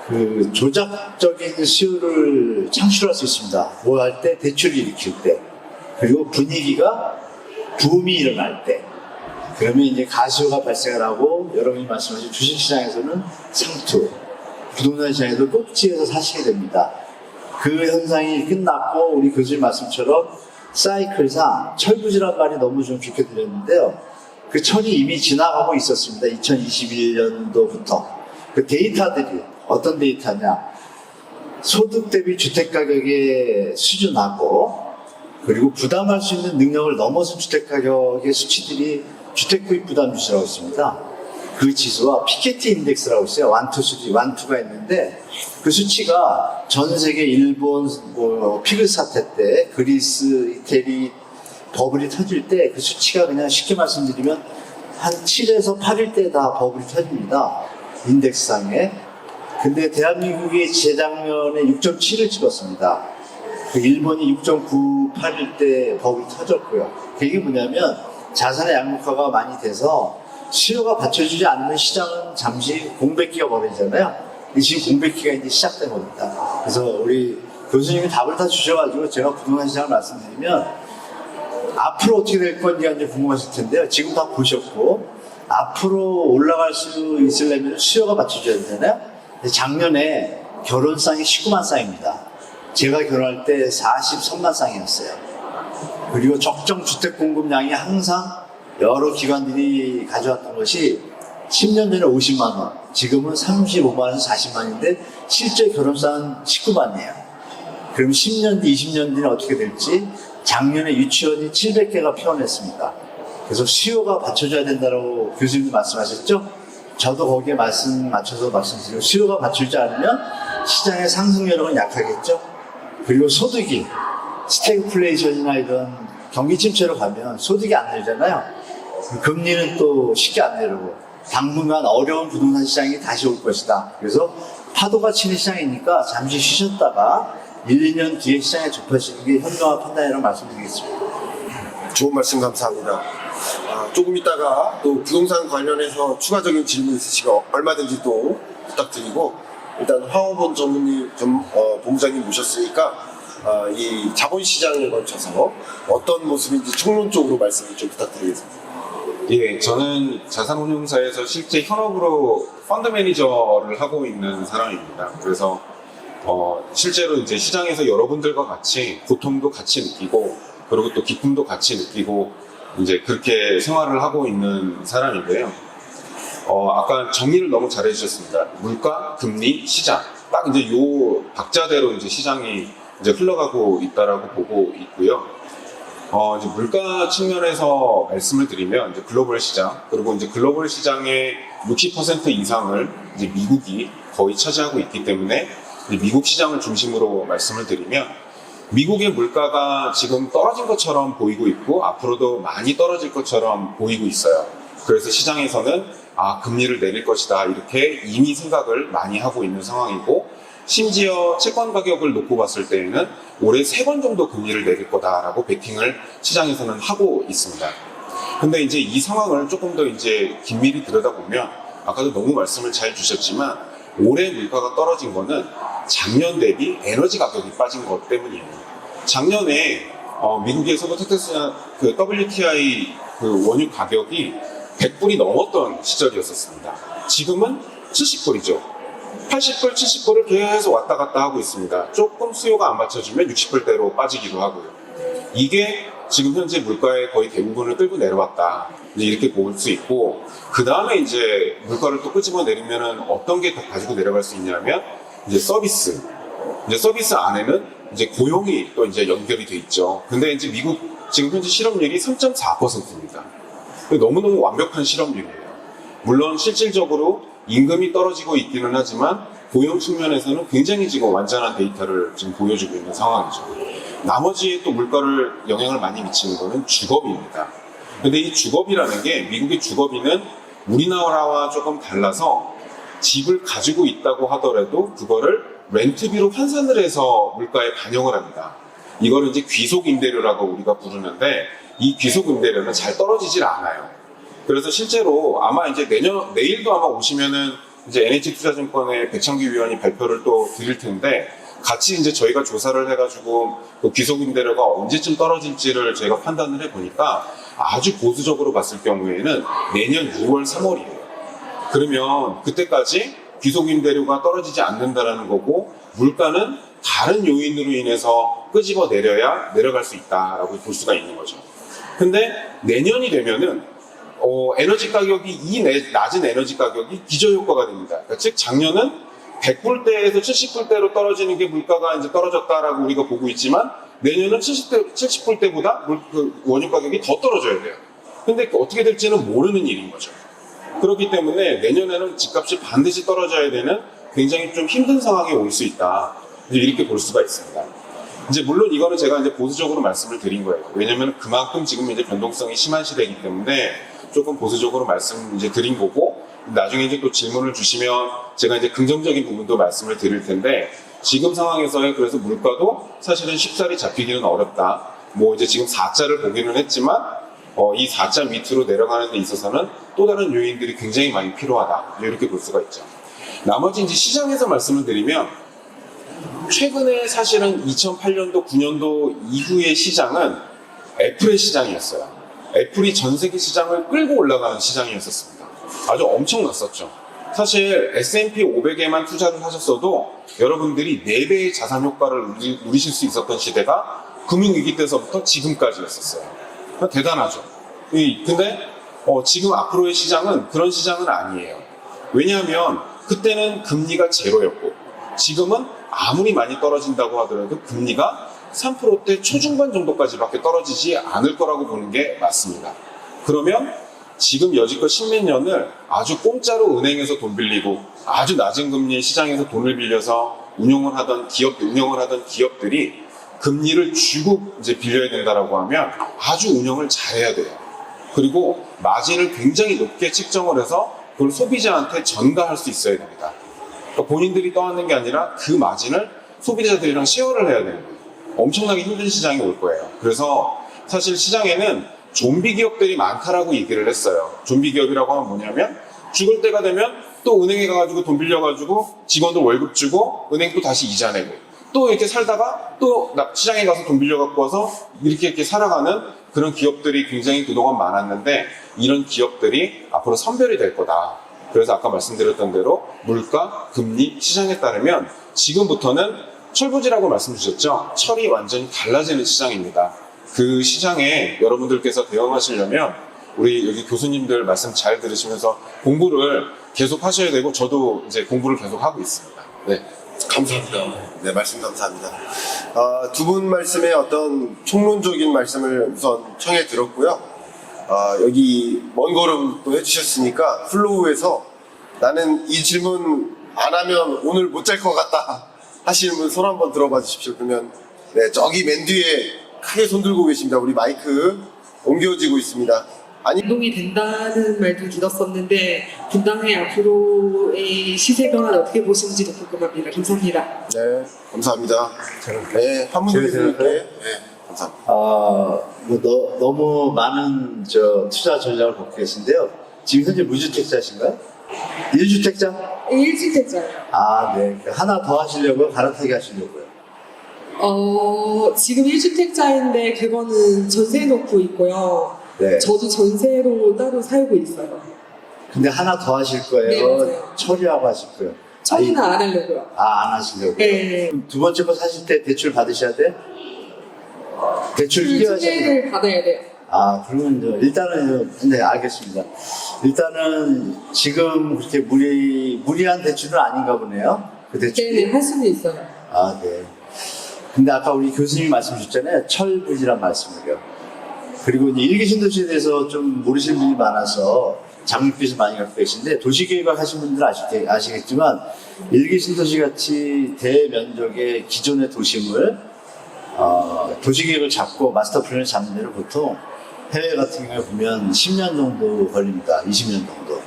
그 조작적인 수요를 창출할 수 있습니다. 뭐 할 때? 대출을 일으킬 때. 그리고 분위기가 붐이 일어날 때. 그러면 이제 가수요가 발생을 하고 여러분이 말씀하신 주식시장에서는 상투, 부동산 시장에서 꼭지에서 사시게 됩니다. 그 현상이 끝났고 우리 교수님 말씀처럼 사이클상 철부지란 말이 너무 좀 좋게 들렸는데요. 그 철이 이미 지나가고 있었습니다. 2021년도부터. 그 데이터들이 어떤 데이터냐? 소득 대비 주택 가격의 수준하고 그리고 부담할 수 있는 능력을 넘어선 주택 가격의 수치들이 주택 구입 부담 지수라고 있습니다. 그 지수와 피케티 인덱스라고 있어요. 1, 2, 3, 1, 2가 있는데 그 수치가 전 세계 일본 피그 사태 때 그리스, 이태리 버블이 터질 때 그 수치가 그냥 쉽게 말씀드리면 한 7에서 8일 때 다 버블이 터집니다. 인덱스상에. 근데 대한민국이 재작년에 6.7을 찍었습니다. 그 일본이 6.98일 때 버블이 터졌고요. 그게 뭐냐면 자산의 양극화가 많이 돼서 수요가 받쳐주지 않는 시장은 잠시 공백기가 벌어지잖아요. 지금 공백기가 이제 시작된 겁니다. 그래서 우리 교수님이 답을 다 주셔가지고 제가 부동산 시장을 말씀드리면 앞으로 어떻게 될 건지가 이제 궁금하실 텐데요. 지금 다 보셨고 앞으로 올라갈 수 있으려면 수요가 받쳐줘야 되잖아요. 작년에 결혼쌍이 19만 쌍입니다. 제가 결혼할 때 43만 쌍이었어요. 그리고 적정 주택 공급량이 항상 여러 기관들이 가져왔던 것이 10년 전에 50만 원, 지금은 35만 원에서 40만인데 실제 결혼쌍은 19만이에요. 그럼 10년 뒤, 20년 뒤는 어떻게 될지 작년에 유치원이 700개가 피원했습니다. 그래서 수요가 받쳐줘야 된다고 교수님이 말씀하셨죠? 저도 거기에 맞춰서 말씀드리고 수요가 받쳐주지 않으면 시장의 상승력은 약하겠죠? 그리고 소득이 스태그플레이션이나 이런 경기 침체로 가면 소득이 안 내리잖아요. 금리는 또 쉽게 안 내리고 당분간 어려운 부동산 시장이 다시 올 것이다. 그래서 파도가 치는 시장이니까 잠시 쉬셨다가 1, 2년 뒤에 시장에 접어지는 게 현명한 판단이라고 말씀드리겠습니다. 좋은 말씀 감사합니다. 조금 있다가 또 부동산 관련해서 추가적인 질문 있으시면 얼마든지 또 부탁드리고, 일단 황호본 본부장님 모셨으니까 이 자본시장에 걸쳐서 어떤 모습인지 총론적으로 말씀을 좀 부탁드리겠습니다. 예, 저는 자산운용사에서 실제 현업으로 펀드 매니저를 하고 있는 사람입니다. 그래서 실제로 이제 시장에서 여러분들과 같이 고통도 같이 느끼고, 그리고 또 기쁨도 같이 느끼고, 이제 그렇게 생활을 하고 있는 사람인데요. 아까 정리를 너무 잘 해주셨습니다. 물가, 금리, 시장. 딱 이제 요 박자대로 이제 시장이 이제 흘러가고 있다라고 보고 있고요. 이제 물가 측면에서 말씀을 드리면, 이제 글로벌 시장, 그리고 이제 글로벌 시장의 60% 이상을 이제 미국이 거의 차지하고 있기 때문에, 이제 미국 시장을 중심으로 말씀을 드리면, 미국의 물가가 지금 떨어진 것처럼 보이고 있고, 앞으로도 많이 떨어질 것처럼 보이고 있어요. 그래서 시장에서는 금리를 내릴 것이다, 이렇게 이미 생각을 많이 하고 있는 상황이고, 심지어 채권 가격을 놓고 봤을 때에는 올해 3번 정도 금리를 내릴 거다라고 베팅을 시장에서는 하고 있습니다. 근데 이제 이 상황을 조금 더 이제 긴밀히 들여다보면, 아까도 너무 말씀을 잘 주셨지만, 올해 물가가 떨어진 거는 작년 대비 에너지 가격이 빠진 것 때문이에요. 작년에 미국에서도 그 WTI 그 원유 가격이 100불이 넘었던 시절이었었습니다. 지금은 70불이죠. 80불, 70불을 계속 왔다 갔다 하고 있습니다. 조금 수요가 안 받쳐주면 60불대로 빠지기도 하고요. 이게 지금 현재 물가의 거의 대부분을 끌고 내려왔다, 이제 이렇게 볼 수 있고, 그 다음에 이제 물가를 또 끄집어 내리면은 어떤 게 더 가지고 내려갈 수 있냐면, 이제 서비스 안에는 이제 고용이 또 이제 연결이 돼 있죠. 근데 이제 미국 지금 현재 실업률이 3.4%입니다. 너무너무 완벽한 실업률이에요. 물론 실질적으로 임금이 떨어지고 있기는 하지만 고용 측면에서는 굉장히 지금 완전한 데이터를 지금 보여주고 있는 상황이죠. 나머지 또 물가를 영향을 많이 미치는 거는 주거비입니다. 근데 이 주거비라는 게, 미국의 주거비는 우리나라와 조금 달라서 집을 가지고 있다고 하더라도 그거를 렌트비로 환산을 해서 물가에 반영을 합니다. 이거를 이제 귀속임대료라고 우리가 부르는데, 이 귀속임대료는 잘 떨어지질 않아요. 그래서 실제로 아마 이제 내일도 아마 오시면은 이제 NH투자증권의 백창기 위원이 발표를 또 드릴 텐데, 같이 이제 저희가 조사를 해가지고 그 귀속임대료가 언제쯤 떨어질지를 저희가 판단을 해보니까, 아주 보수적으로 봤을 경우에는 내년 6월, 3월이에요. 그러면 그때까지 귀속임대료가 떨어지지 않는다라는 거고, 물가는 다른 요인으로 인해서 끄집어 내려야 내려갈 수 있다라고 볼 수가 있는 거죠. 근데 내년이 되면은 에너지 가격이, 낮은 에너지 가격이 기저효과가 됩니다. 그러니까 즉 작년은 100불대에서 70불대로 떨어지는 게 물가가 이제 떨어졌다라고 우리가 보고 있지만, 내년은 70불대보다 원유 가격이 더 떨어져야 돼요. 근데 어떻게 될지는 모르는 일인 거죠. 그렇기 때문에 내년에는 집값이 반드시 떨어져야 되는 굉장히 좀 힘든 상황이 올 수 있다, 이렇게 볼 수가 있습니다. 이제 물론 이거는 제가 이제 보수적으로 말씀을 드린 거예요. 왜냐면 그만큼 지금 이제 변동성이 심한 시대이기 때문에 조금 보수적으로 말씀 이제 드린 거고, 나중에 이제 또 질문을 주시면 제가 이제 긍정적인 부분도 말씀을 드릴 텐데, 지금 상황에서의 그래서 물가도 사실은 쉽사리 잡히기는 어렵다. 뭐 이제 지금 4자를 보기는 했지만, 이 4자 밑으로 내려가는 데 있어서는 또 다른 요인들이 굉장히 많이 필요하다, 이렇게 볼 수가 있죠. 나머지 이제 시장에서 말씀을 드리면, 최근에 사실은 2008년도, 9년도 이후의 시장은 애플의 시장이었어요. 애플이 전 세계 시장을 끌고 올라가는 시장이었었습니다. 아주 엄청났었죠. 사실 S&P 500에만 투자를 하셨어도 여러분들이 4배의 자산 효과를 누리실 수 있었던 시대가 금융위기 때서부터 지금까지였었어요. 대단하죠. 근데 지금 앞으로의 시장은 그런 시장은 아니에요. 왜냐하면 그때는 금리가 제로였고, 지금은 아무리 많이 떨어진다고 하더라도 금리가 3%대 초중반 정도까지밖에 떨어지지 않을 거라고 보는 게 맞습니다. 그러면 지금 여지껏 10몇 년을 아주 공짜로 은행에서 돈 빌리고 아주 낮은 금리의 시장에서 돈을 빌려서 운영을 하던 기업들이 금리를 주고 이제 빌려야 된다라고 하면 아주 운영을 잘해야 돼요. 그리고 마진을 굉장히 높게 책정을 해서 그걸 소비자한테 전가할 수 있어야 됩니다. 그러니까 본인들이 떠안는 게 아니라 그 마진을 소비자들이랑 쉐어를 해야 되는 거예요. 엄청나게 힘든 시장이 올 거예요. 그래서 사실 시장에는 좀비 기업들이 많다라고 얘기를 했어요. 좀비 기업이라고 하면 뭐냐면 죽을 때가 되면 또 은행에 가가지고 돈 빌려가지고 직원들 월급 주고 은행 또 다시 이자 내고 또 이렇게 살다가 또 시장에 가서 돈 빌려갖고 와서 이렇게 살아가는 그런 기업들이 굉장히 그동안 많았는데 이런 기업들이 앞으로 선별이 될 거다. 그래서 아까 말씀드렸던 대로 물가, 금리, 시장에 따르면 지금부터는 철부지라고 말씀 주셨죠? 철이 완전히 달라지는 시장입니다. 그 시장에 여러분들께서 대응하시려면 우리 여기 교수님들 말씀 잘 들으시면서 공부를 계속 하셔야 되고 저도 이제 공부를 계속 하고 있습니다. 네. 감사합니다. 네, 말씀 감사합니다. 두 분 말씀에 어떤 총론적인 말씀을 우선 청해 들었고요. 여기 먼 걸음 또 해주셨으니까 플로우에서 나는 이 질문 안 하면 오늘 못 잘 것 같다 하시는 분 손 한번 들어봐 주십시오. 그러면 네, 저기 맨 뒤에 크게 손 들고 계십니다. 우리 마이크 옮겨지고 있습니다. 아니, 운동이 된다는 말도 들었었는데 분당의 앞으로의 시세 변화를 어떻게 보시는지도 궁금합니다. 감사합니다. 네, 감사합니다. 네, 판문교수님께 네, 감사합니다. 너무 많은 투자 전략을 갖고 계신데요. 지금 현재 무주택자신가요? 1주택자? 1주택자요. 아, 네. 하나 더 하시려고요? 갈아타기 하시려고요? 지금 1주택자인데 그거는 전세 놓고 있고요. 네. 저도 전세로 따로 살고 있어요. 근데 하나 더 하실 거예요? 네, 맞아요. 처리하고 하실 거예요? 처리는 안 하려고요. 안 하시려고요? 네. 그럼 두 번째 거 사실 때 대출 받으셔야 돼? 대출 이겨야 돼? 투자를 받아야 돼요. 그러면 일단은, 네, 알겠습니다. 일단은 지금 그렇게 무리한 대출은 아닌가 보네요. 그 대출이. 네, 할 수는 있어요. 네. 근데 아까 우리 교수님이 말씀 주셨잖아요. 철부지란 말씀을요. 그리고 이제 일기 신도시에 대해서 좀 모르시는 분이 많아서 장밋빛을 많이 갖고 계신데 도시계획을 하신 분들은 아시겠지만 일기 신도시 같이 대면적의 기존의 도심을 도시계획을 잡고 마스터 플랜을 잡는 데는 보통 해외 같은 경우에 보면 10년 정도 걸립니다. 20년 정도.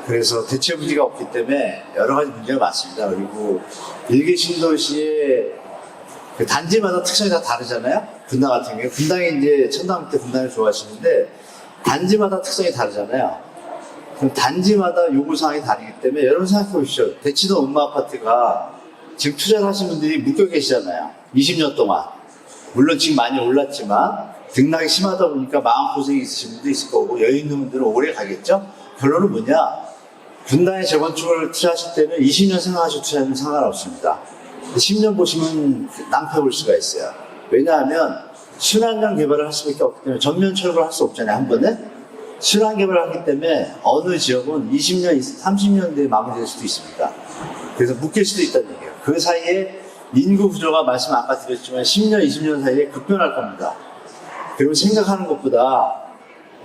그래서 대체 부지가 없기 때문에 여러 가지 문제가 많습니다. 그리고 일기 신도시의 그 단지마다 특성이 다 다르잖아요. 분당 같은 경우에 분당이 이제 천당 때 분당을 좋아하시는데 단지마다 특성이 다르잖아요. 그럼 단지마다 요구사항이 다르기 때문에 여러분 생각해 보십시오. 대치동 음마 아파트가 지금 투자를 하신 분들이 묶여 계시잖아요. 20년 동안. 물론 지금 많이 올랐지만 등락이 심하다 보니까 마음고생이 있으신 분도 있을 거고 여유 있는 분들은 오래 가겠죠. 결론은 뭐냐? 분당의 재건축을 투자하실 때는 20년 생각하시고 투자하면 상관없습니다. 10년 보시면 낭패 볼 수가 있어요. 왜냐하면 순환경 개발을 할 수밖에 없기 때문에 전면 철거를 할 수 없잖아요. 한 번에. 순환 개발을 하기 때문에 어느 지역은 20년, 30년 뒤에 마무리될 수도 있습니다. 그래서 묶일 수도 있다는 얘기예요. 그 사이에 인구 구조가 말씀 아까 드렸지만 10년, 20년 사이에 급변할 겁니다. 그리고 생각하는 것보다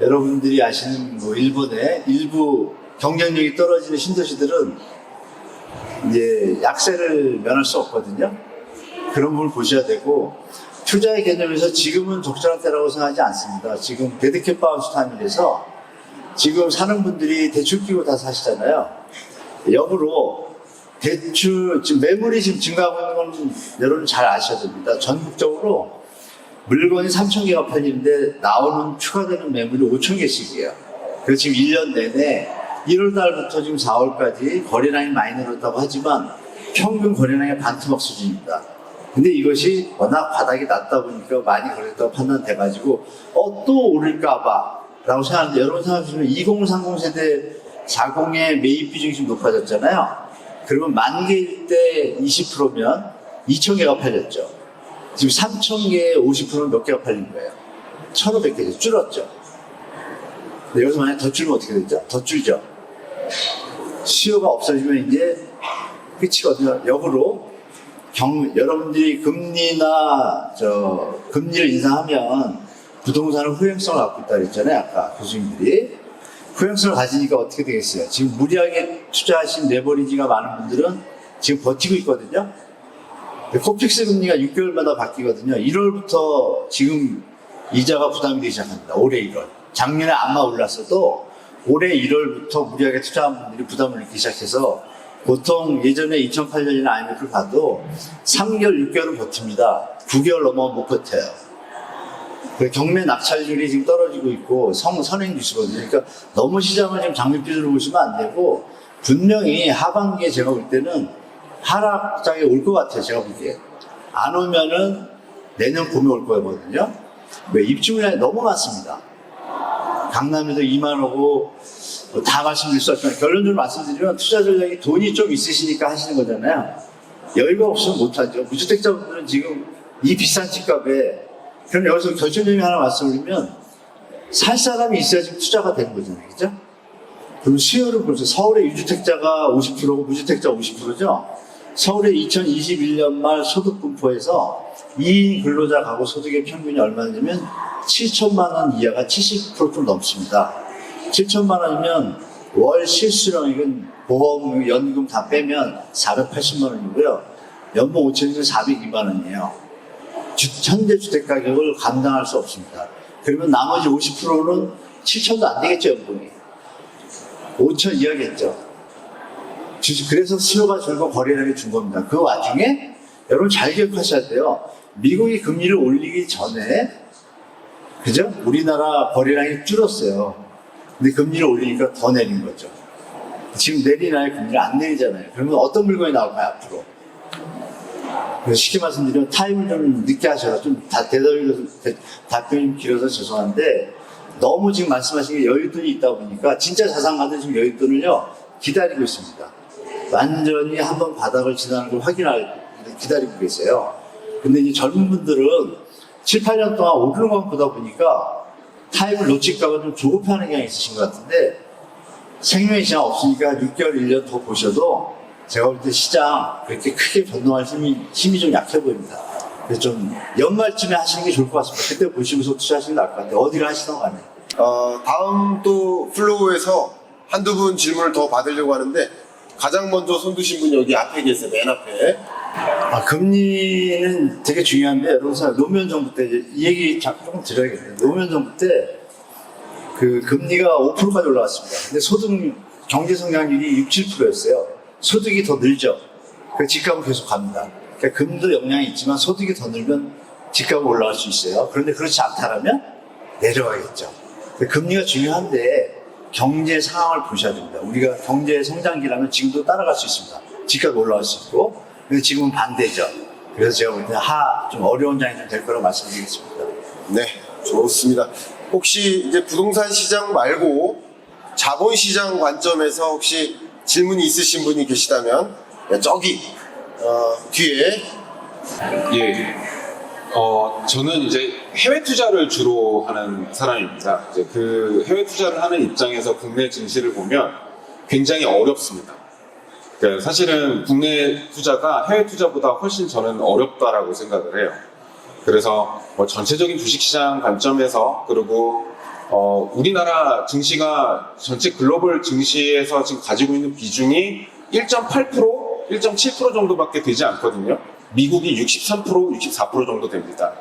여러분들이 아시는 일본의 일부 경쟁력이 떨어지는 신도시들은 이제 약세를 면할 수 없거든요. 그런 부분을 보셔야 되고 투자의 개념에서 지금은 적절한 때라고 생각하지 않습니다. 지금 데드캣 바운스 타임이라서 지금 사는 분들이 대출 끼고 다 사시잖아요. 역으로 대출 지금 매물이 지금 증가하고 있는 건 여러분 잘 아셔야 됩니다. 전국적으로 물건이 3,000개가 팔리는데 나오는 추가되는 매물이 5,000개씩이에요. 그래서 지금 1년 내내 1월 달부터 지금 4월까지 거래량이 많이 늘었다고 하지만 평균 거래량의 반토막 수준입니다. 근데 이것이 워낙 바닥이 낮다 보니까 많이 거래됐다고 판단돼가지고 또 오를까봐 라고 생각하는데 여러분 생각하시면 2030 세대 40의 매입 비중이 지금 높아졌잖아요. 그러면 10,000개일 때 20%면 2,000개가 팔렸죠. 지금 3,000개에 50%는 몇 개가 팔린 거예요? 1,500개 줄었죠. 근데 여기서 만약 더 줄면 어떻게 되죠? 더 줄죠. 수요가 없어지면 이제 끝이거든요. 역으로 여러분들이 금리나 금리를 인상하면 부동산은 후행성을 갖고 있다고 했잖아요. 아까 교수님들이. 후행성을 가지니까 어떻게 되겠어요? 지금 무리하게 투자하신 레버리지가 많은 분들은 지금 버티고 있거든요. 코픽스 금리가 6개월마다 바뀌거든요. 1월부터 지금 이자가 부담이 되기 시작합니다. 올해 1월. 작년에 아마 올랐어도 올해 1월부터 무리하게 투자한 분들이 부담을 느끼기 시작해서 보통 예전에 2008년이나 IMF를 봐도 3개월, 6개월은 버팁니다. 9개월 넘어면 못 버텨요. 경매 낙찰률이 지금 떨어지고 있고 선행 기수거든요. 그러니까 너무 시장을 지금 장밋빛으로 보시면 안 되고 분명히 하반기에 제가 볼 때는 하락장에 올 것 같아요. 제가 보기에. 안 오면은 내년 봄에 올 거거든요. 왜? 입주 물량이 너무 많습니다. 강남에도 2만 오고 다 말씀드릴 수 없지만 결론적으로 말씀드리면 투자 전략이 돈이 좀 있으시니까 하시는 거잖아요. 여유가 없으면 못하죠. 무주택자분들은 지금 이 비싼 집값에 그럼 여기서 결정적인 하나 말씀드리면 살 사람이 있어야 지금 투자가 되는 거잖아요. 그죠? 그럼 수요를 보세요. 서울의 유주택자가 50%고 무주택자 50%죠? 서울의 2021년 말 소득 분포에서 2인 근로자 가구 소득의 평균이 얼마냐면 7천만 원 이하가 70% 좀 넘습니다. 7천만 원이면 월 실수령액은 보험, 연금 다 빼면 480만 원이고요. 연봉 5천이면 402만 원이에요. 현재 주택 가격을 감당할 수 없습니다. 그러면 나머지 50%는 7천도 안 되겠죠, 연봉이. 5천 이하겠죠. 그래서 수요가 줄고 거래량이 준 겁니다. 그 와중에 여러분 잘 기억하셔야 돼요. 미국이 금리를 올리기 전에 그죠? 우리나라 거래량이 줄었어요. 근데 금리를 올리니까 더 내린 거죠. 지금 내리나요? 금리를 안 내리잖아요. 그러면 어떤 물건이 나올까요, 앞으로? 그래서 쉽게 말씀드리면 타임을 좀 늦게 하셔서 좀 답변이 길어서 죄송한데 너무 지금 말씀하신 게 여윳돈이 있다 보니까 진짜 자산가들 지금 여윳돈을요 기다리고 있습니다. 완전히 한번 바닥을 지나는 걸 확인할 기다리고 계세요. 근데 이제 젊은 분들은 7, 8년 동안 오르는 것 보다 보니까 타입을 놓칠까봐 좀 조급해하는 경향이 있으신 것 같은데 생명의 시장 없으니까 6개월, 1년 더 보셔도 제가 볼 때 시장 그렇게 크게 변동할 힘이 좀 약해 보입니다. 그래서 좀 연말쯤에 하시는 게 좋을 것 같습니다. 그때 보시면서 투자하시는 게 나을 것 같아요. 어디를 하시던 간에. 다음 또 플로우에서 한두 분 질문을 더 받으려고 하는데 가장 먼저 손 드신 분이 여기 앞에 계세요. 맨 앞에. 금리는 되게 중요한데 여러분 노무현 정부 때 이 얘기 조금 드려야겠네요. 노무현 정부 때 그 금리가 5%까지 올라왔습니다. 근데 소득 경제 성장률이 6, 7%였어요. 소득이 더 늘죠. 그 집값은 계속 갑니다. 그러니까 금도 영향이 있지만 소득이 더 늘면 집값은 올라갈 수 있어요. 그런데 그렇지 않다면 내려가겠죠. 금리가 중요한데 경제 상황을 보셔야 됩니다. 우리가 경제 성장기라면 지금도 따라갈 수 있습니다. 집값이 올라갈 수 있고. 근데 지금은 반대죠. 그래서 제가 볼 때는 좀 어려운 장이 좀 될 거라고 말씀드리겠습니다. 네, 좋습니다. 혹시 이제 부동산 시장 말고 자본시장 관점에서 혹시 질문이 있으신 분이 계시다면 저기 뒤에. 예. 저는 이제 해외 투자를 주로 하는 사람입니다. 이제 그 해외 투자를 하는 입장에서 국내 증시를 보면 굉장히 어렵습니다. 그러니까 사실은 국내 투자가 해외 투자보다 훨씬 저는 어렵다라고 생각을 해요. 그래서 전체적인 주식시장 관점에서 그리고 우리나라 증시가 전체 글로벌 증시에서 지금 가지고 있는 비중이 1.8%, 1.7% 정도밖에 되지 않거든요. 미국이 63%, 64% 정도 됩니다.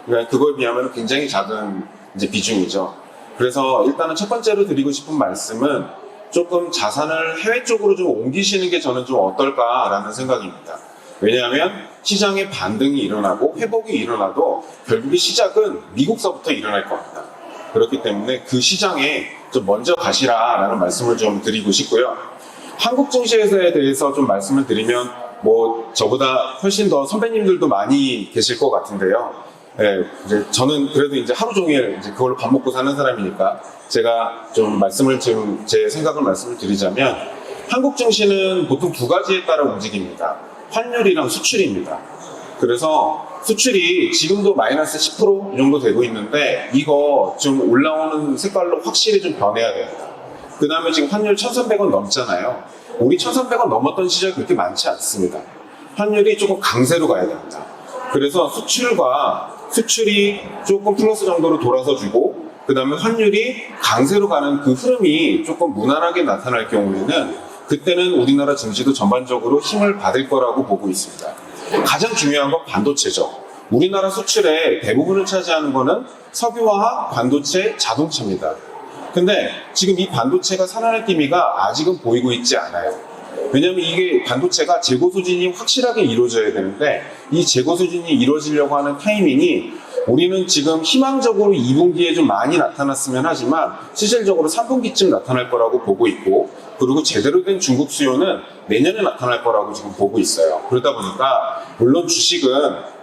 그러니까 그거에 비하면 굉장히 작은 이제 비중이죠. 그래서 일단은 첫 번째로 드리고 싶은 말씀은 조금 자산을 해외 쪽으로 좀 옮기시는 게 저는 좀 어떨까라는 생각입니다. 왜냐하면 시장의 반등이 일어나고 회복이 일어나도 결국에 시작은 미국서부터 일어날 겁니다. 그렇기 때문에 그 시장에 좀 먼저 가시라라는 말씀을 좀 드리고 싶고요. 한국 증시에 대해서 좀 말씀을 드리면 저보다 훨씬 더 선배님들도 많이 계실 것 같은데요. 네, 이제 저는 그래도 이제 하루 종일 이제 그걸로 밥 먹고 사는 사람이니까 제가 좀 제 생각을 말씀을 드리자면 한국 증시는 보통 두 가지에 따라 움직입니다. 환율이랑 수출입니다. 그래서 수출이 지금도 마이너스 10% 이 정도 되고 있는데 이거 좀 올라오는 색깔로 확실히 좀 변해야 됩니다. 그 다음에 지금 환율 1,300원 넘잖아요. 우리 1,300원 넘었던 시절이 그렇게 많지 않습니다. 환율이 조금 강세로 가야 됩니다. 그래서 수출이 조금 플러스 정도로 돌아서 주고 그 다음에 환율이 강세로 가는 그 흐름이 조금 무난하게 나타날 경우에는 그때는 우리나라 증시도 전반적으로 힘을 받을 거라고 보고 있습니다. 가장 중요한 건 반도체죠. 우리나라 수출의 대부분을 차지하는 거는 석유화학, 반도체, 자동차입니다. 근데 지금 이 반도체가 살아날 기미가 아직은 보이고 있지 않아요. 왜냐하면 이게 반도체가 재고 소진이 확실하게 이루어져야 되는데 이 재고 소진이 이루어지려고 하는 타이밍이 우리는 지금 희망적으로 2분기에 좀 많이 나타났으면 하지만 실질적으로 3분기쯤 나타날 거라고 보고 있고, 그리고 제대로 된 중국 수요는 내년에 나타날 거라고 지금 보고 있어요. 그러다 보니까 물론 주식은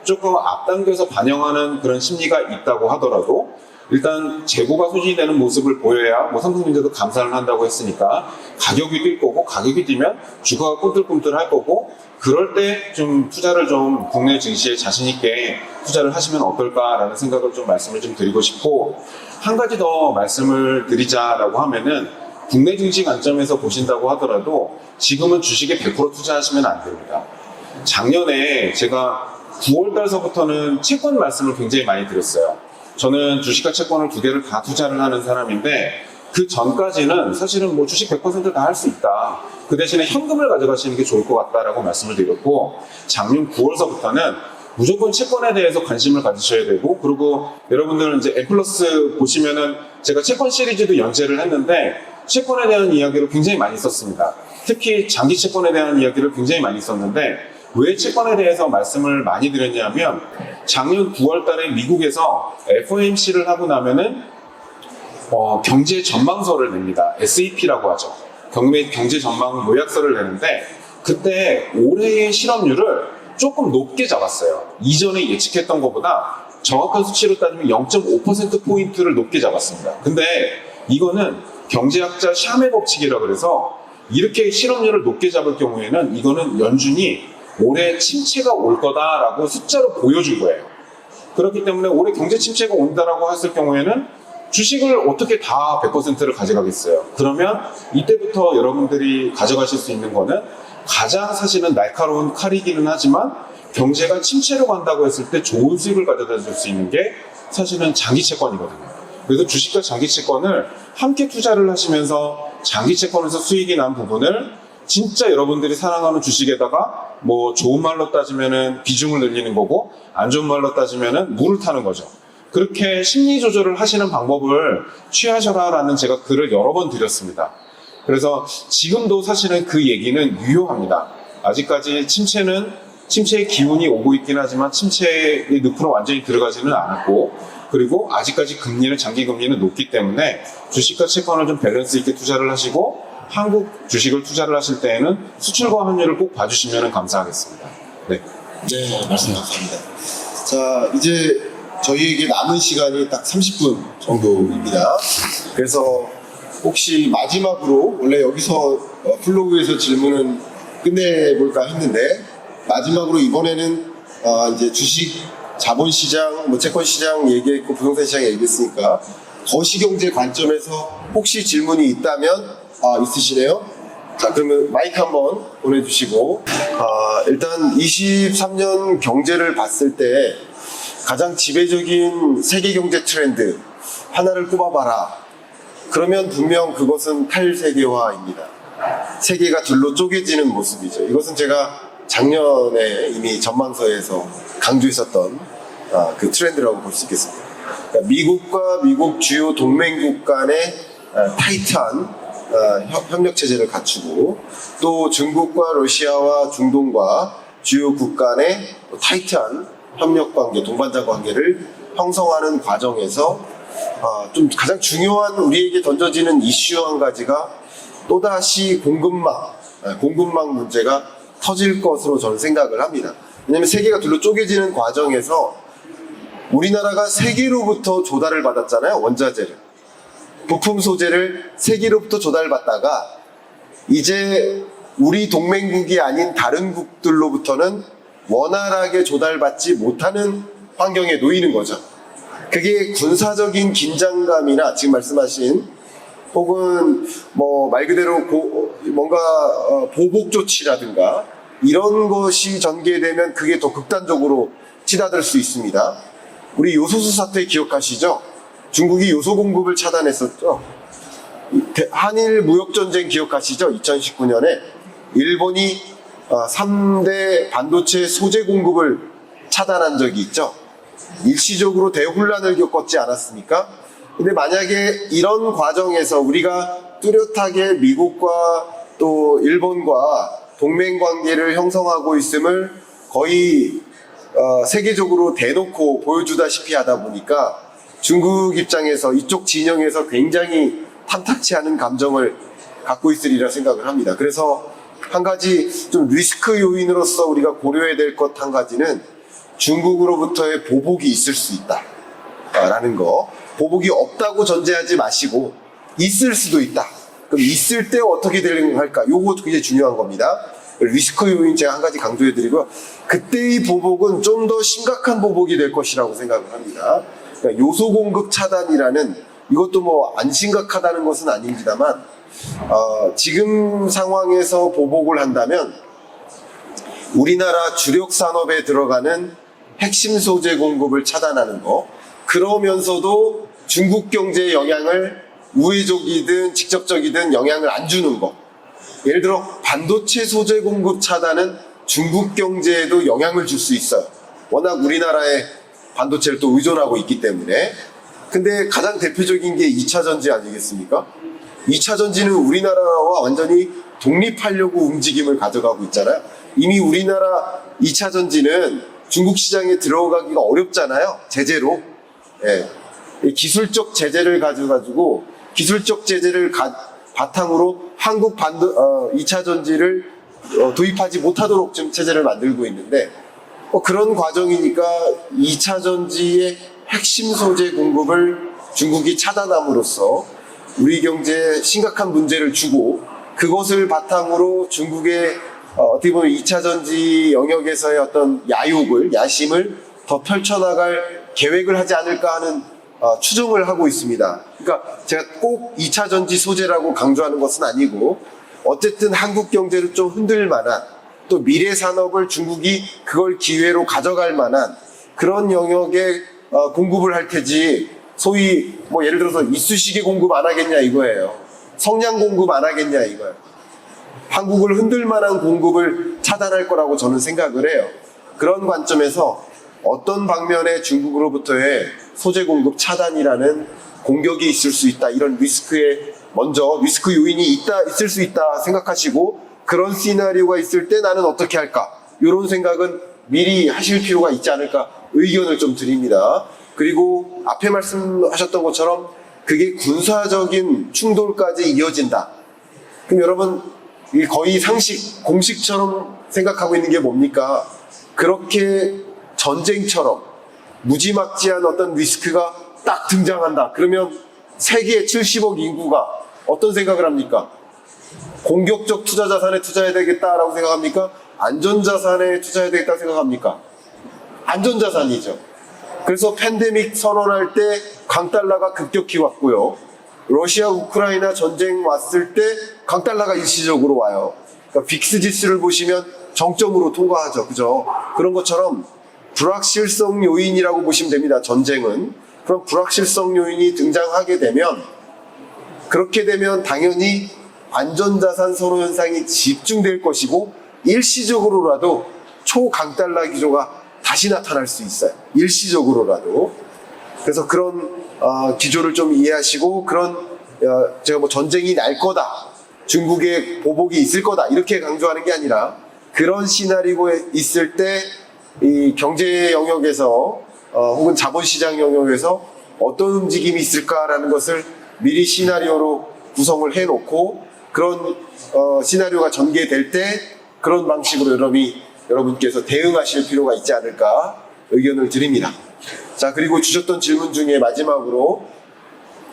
조금 앞당겨서 반영하는 그런 심리가 있다고 하더라도 일단 재고가 소진되는 모습을 보여야 뭐 삼성전자도 감산을 한다고 했으니까 가격이 뛸 거고, 가격이 뛰면 주가가 꿈틀꿈틀 할 거고, 그럴 때 좀 투자를 좀 국내 증시에 자신 있게 투자를 하시면 어떨까라는 생각을 좀 말씀을 좀 드리고 싶고, 한 가지 더 말씀을 드리자라고 하면은 국내 증시 관점에서 보신다고 하더라도 지금은 주식에 100% 투자하시면 안 됩니다. 작년에 제가 9월 달서부터는 채권 말씀을 굉장히 많이 드렸어요. 저는 주식과 채권을 두 개를 다 투자를 하는 사람인데 그 전까지는 사실은 뭐 주식 100% 다 할 수 있다. 그 대신에 현금을 가져가시는 게 좋을 것 같다라고 말씀을 드렸고, 작년 9월서부터는 무조건 채권에 대해서 관심을 가지셔야 되고, 그리고 여러분들은 이제 M+ 보시면은 제가 채권 시리즈도 연재를 했는데 채권에 대한 이야기를 굉장히 많이 썼습니다. 특히 장기 채권에 대한 이야기를 굉장히 많이 썼는데 왜 채권에 대해서 말씀을 많이 드렸냐면 작년 9월 달에 미국에서 FOMC를 하고 나면은 경제 전망서를 냅니다. SEP라고 하죠. 경제 전망 요약서를 내는데 그때 올해의 실업률을 조금 높게 잡았어요. 이전에 예측했던 것보다 정확한 수치로 따지면 0.5%포인트를 높게 잡았습니다. 근데 이거는 경제학자 샤메 법칙이라고 그래서 이렇게 실업률을 높게 잡을 경우에는 이거는 연준이 올해 침체가 올 거다라고 숫자로 보여준 거예요. 그렇기 때문에 올해 경제 침체가 온다라고 했을 경우에는 주식을 어떻게 다 100%를 가져가겠어요. 그러면 이때부터 여러분들이 가져가실 수 있는 거는 가장 사실은 날카로운 칼이기는 하지만 경제가 침체로 간다고 했을 때 좋은 수익을 가져다 줄 수 있는 게 사실은 장기 채권이거든요. 그래서 주식과 장기 채권을 함께 투자를 하시면서 장기 채권에서 수익이 난 부분을 진짜 여러분들이 사랑하는 주식에다가 뭐 좋은 말로 따지면은 비중을 늘리는 거고 안 좋은 말로 따지면은 물을 타는 거죠. 그렇게 심리 조절을 하시는 방법을 취하셔라라는 제가 글을 여러 번 드렸습니다. 그래서 지금도 사실은 그 얘기는 유효합니다. 아직까지 침체의 기운이 오고 있긴 하지만 침체의 늪으로 완전히 들어가지는 않았고, 그리고 아직까지 장기 금리는 높기 때문에 주식과 채권을 좀 밸런스 있게 투자를 하시고 한국 주식을 투자를 하실 때에는 수출과 환율을 꼭 봐주시면 감사하겠습니다. 네. 네, 말씀 감사합니다. 자, 이제 저희에게 남은 시간이 딱 30분 정도입니다. 그래서 혹시 마지막으로 원래 여기서 플로우에서 질문은 끝내볼까 했는데 마지막으로 이번에는 이제 주식, 자본시장, 뭐 채권시장 얘기했고 부동산 시장 얘기했으니까 거시경제 관점에서 혹시 질문이 있다면 있으시네요. 자, 그러면 마이크 한번 보내주시고 일단 23년 경제를 봤을 때 가장 지배적인 세계 경제 트렌드 하나를 꼽아봐라. 그러면 분명 그것은 탈세계화입니다. 세계가 둘로 쪼개지는 모습이죠. 이것은 제가 작년에 이미 전망서에서 강조했었던 그 트렌드라고 볼 수 있겠습니다. 그러니까 미국과 미국 주요 동맹국 간의 타이트한 협력 체제를 갖추고 또 중국과 러시아와 중동과 주요국 간의 타이트한 협력 관계, 동반자 관계를 형성하는 과정에서 좀 가장 중요한 우리에게 던져지는 이슈 한 가지가 또다시 공급망 문제가 터질 것으로 저는 생각을 합니다. 왜냐하면 세계가 둘로 쪼개지는 과정에서 우리나라가 세계로부터 조달을 받았잖아요. 원자재를. 부품 소재를 세계로부터 조달받다가 이제 우리 동맹국이 아닌 다른 국들로부터는 원활하게 조달받지 못하는 환경에 놓이는 거죠. 그게 군사적인 긴장감이나 지금 말씀하신 혹은 뭐 말 그대로 뭔가 보복 조치라든가 이런 것이 전개되면 그게 더 극단적으로 치닫을 수 있습니다. 우리 요소수 사태 기억하시죠? 중국이 요소 공급을 차단했었죠. 한일 무역전쟁 기억하시죠? 2019년에 일본이 3대 반도체 소재 공급을 차단한 적이 있죠. 일시적으로 대혼란을 겪었지 않았습니까? 근데 만약에 이런 과정에서 우리가 뚜렷하게 미국과 또 일본과 동맹 관계를 형성하고 있음을 거의 세계적으로 대놓고 보여주다시피 하다 보니까 중국 입장에서 이쪽 진영에서 굉장히 탐탁치 않은 감정을 갖고 있으리라 생각을 합니다. 그래서 한 가지 좀 리스크 요인으로서 우리가 고려해야 될 것 한 가지는 중국으로부터의 보복이 있을 수 있다 라는 거. 보복이 없다고 전제하지 마시고 있을 수도 있다. 그럼 있을 때 어떻게 대응할까? 요것도 굉장히 중요한 겁니다. 리스크 요인 제가 한 가지 강조해 드리고요. 그때의 보복은 좀 더 심각한 보복이 될 것이라고 생각을 합니다. 그러니까 요소 공급 차단이라는, 이것도 뭐 안 심각하다는 것은 아닙니다만 지금 상황에서 보복을 한다면 우리나라 주력 산업에 들어가는 핵심 소재 공급을 차단하는 거, 그러면서도 중국 경제에 영향을 우회적이든 직접적이든 영향을 안 주는 거. 예를 들어 반도체 소재 공급 차단은 중국 경제에도 영향을 줄 수 있어요. 워낙 우리나라에 반도체를 또 의존하고 있기 때문에. 근데 가장 대표적인 게 2차 전지 아니겠습니까? 2차 전지는 우리나라와 완전히 독립하려고 움직임을 가져가고 있잖아요. 이미 우리나라 2차 전지는 중국 시장에 들어가기가 어렵잖아요. 제재로. 예. 이 기술적 제재를 가져가지고 기술적 제재를 바탕으로 한국 2차 전지를 도입하지 못하도록 지금 체제를 만들고 있는데, 그런 과정이니까 2차 전지의 핵심 소재 공급을 중국이 차단함으로써 우리 경제에 심각한 문제를 주고, 그것을 바탕으로 중국의 어떻게 보면 2차 전지 영역에서의 어떤 야심을 더 펼쳐나갈 계획을 하지 않을까 하는 추정을 하고 있습니다. 그러니까 제가 꼭 2차 전지 소재라고 강조하는 것은 아니고, 어쨌든 한국 경제를 좀 흔들 만한, 또 미래 산업을 중국이 그걸 기회로 가져갈 만한 그런 영역에 공급을 할 테지, 소위 뭐 예를 들어서 이쑤시개 공급 안 하겠냐 이거예요. 성냥 공급 안 하겠냐 이거예요. 한국을 흔들 만한 공급을 차단할 거라고 저는 생각을 해요. 그런 관점에서 어떤 방면에 중국으로부터의 소재 공급 차단이라는 공격이 있을 수 있다, 이런 리스크에 먼저 리스크 요인이 있을 수 있다 생각하시고, 그런 시나리오가 있을 때 나는 어떻게 할까, 이런 생각은 미리 하실 필요가 있지 않을까 의견을 좀 드립니다. 그리고 앞에 말씀하셨던 것처럼 그게 군사적인 충돌까지 이어진다. 그럼 여러분 거의 상식, 공식처럼 생각하고 있는 게 뭡니까? 그렇게 전쟁처럼 무지막지한 어떤 리스크가 딱 등장한다. 그러면 세계 70억 인구가 어떤 생각을 합니까? 공격적 투자 자산에 투자해야 되겠다라고 생각합니까? 안전자산에 투자해야 되겠다고 생각합니까? 안전자산이죠. 그래서 팬데믹 선언할 때 강달러가 급격히 왔고요. 러시아 우크라이나 전쟁 왔을 때 강달러가 일시적으로 와요. 그러니까 빅스 지수를 보시면 정점으로 통과하죠. 그죠? 그런 것처럼 불확실성 요인이라고 보시면 됩니다. 전쟁은. 그럼 불확실성 요인이 등장하게 되면, 그렇게 되면 당연히 안전자산 선호 현상이 집중될 것이고, 일시적으로라도 초강달러 기조가 다시 나타날 수 있어요. 일시적으로라도. 그래서 그런 기조를 좀 이해하시고, 그런 제가 뭐 전쟁이 날 거다, 중국의 보복이 있을 거다 이렇게 강조하는 게 아니라, 그런 시나리오에 있을 때 이 경제 영역에서 혹은 자본시장 영역에서 어떤 움직임이 있을까라는 것을 미리 시나리오로 구성을 해놓고, 그런 시나리오가 전개될 때 그런 방식으로 여러분께서 대응하실 필요가 있지 않을까 의견을 드립니다. 자, 그리고 주셨던 질문 중에 마지막으로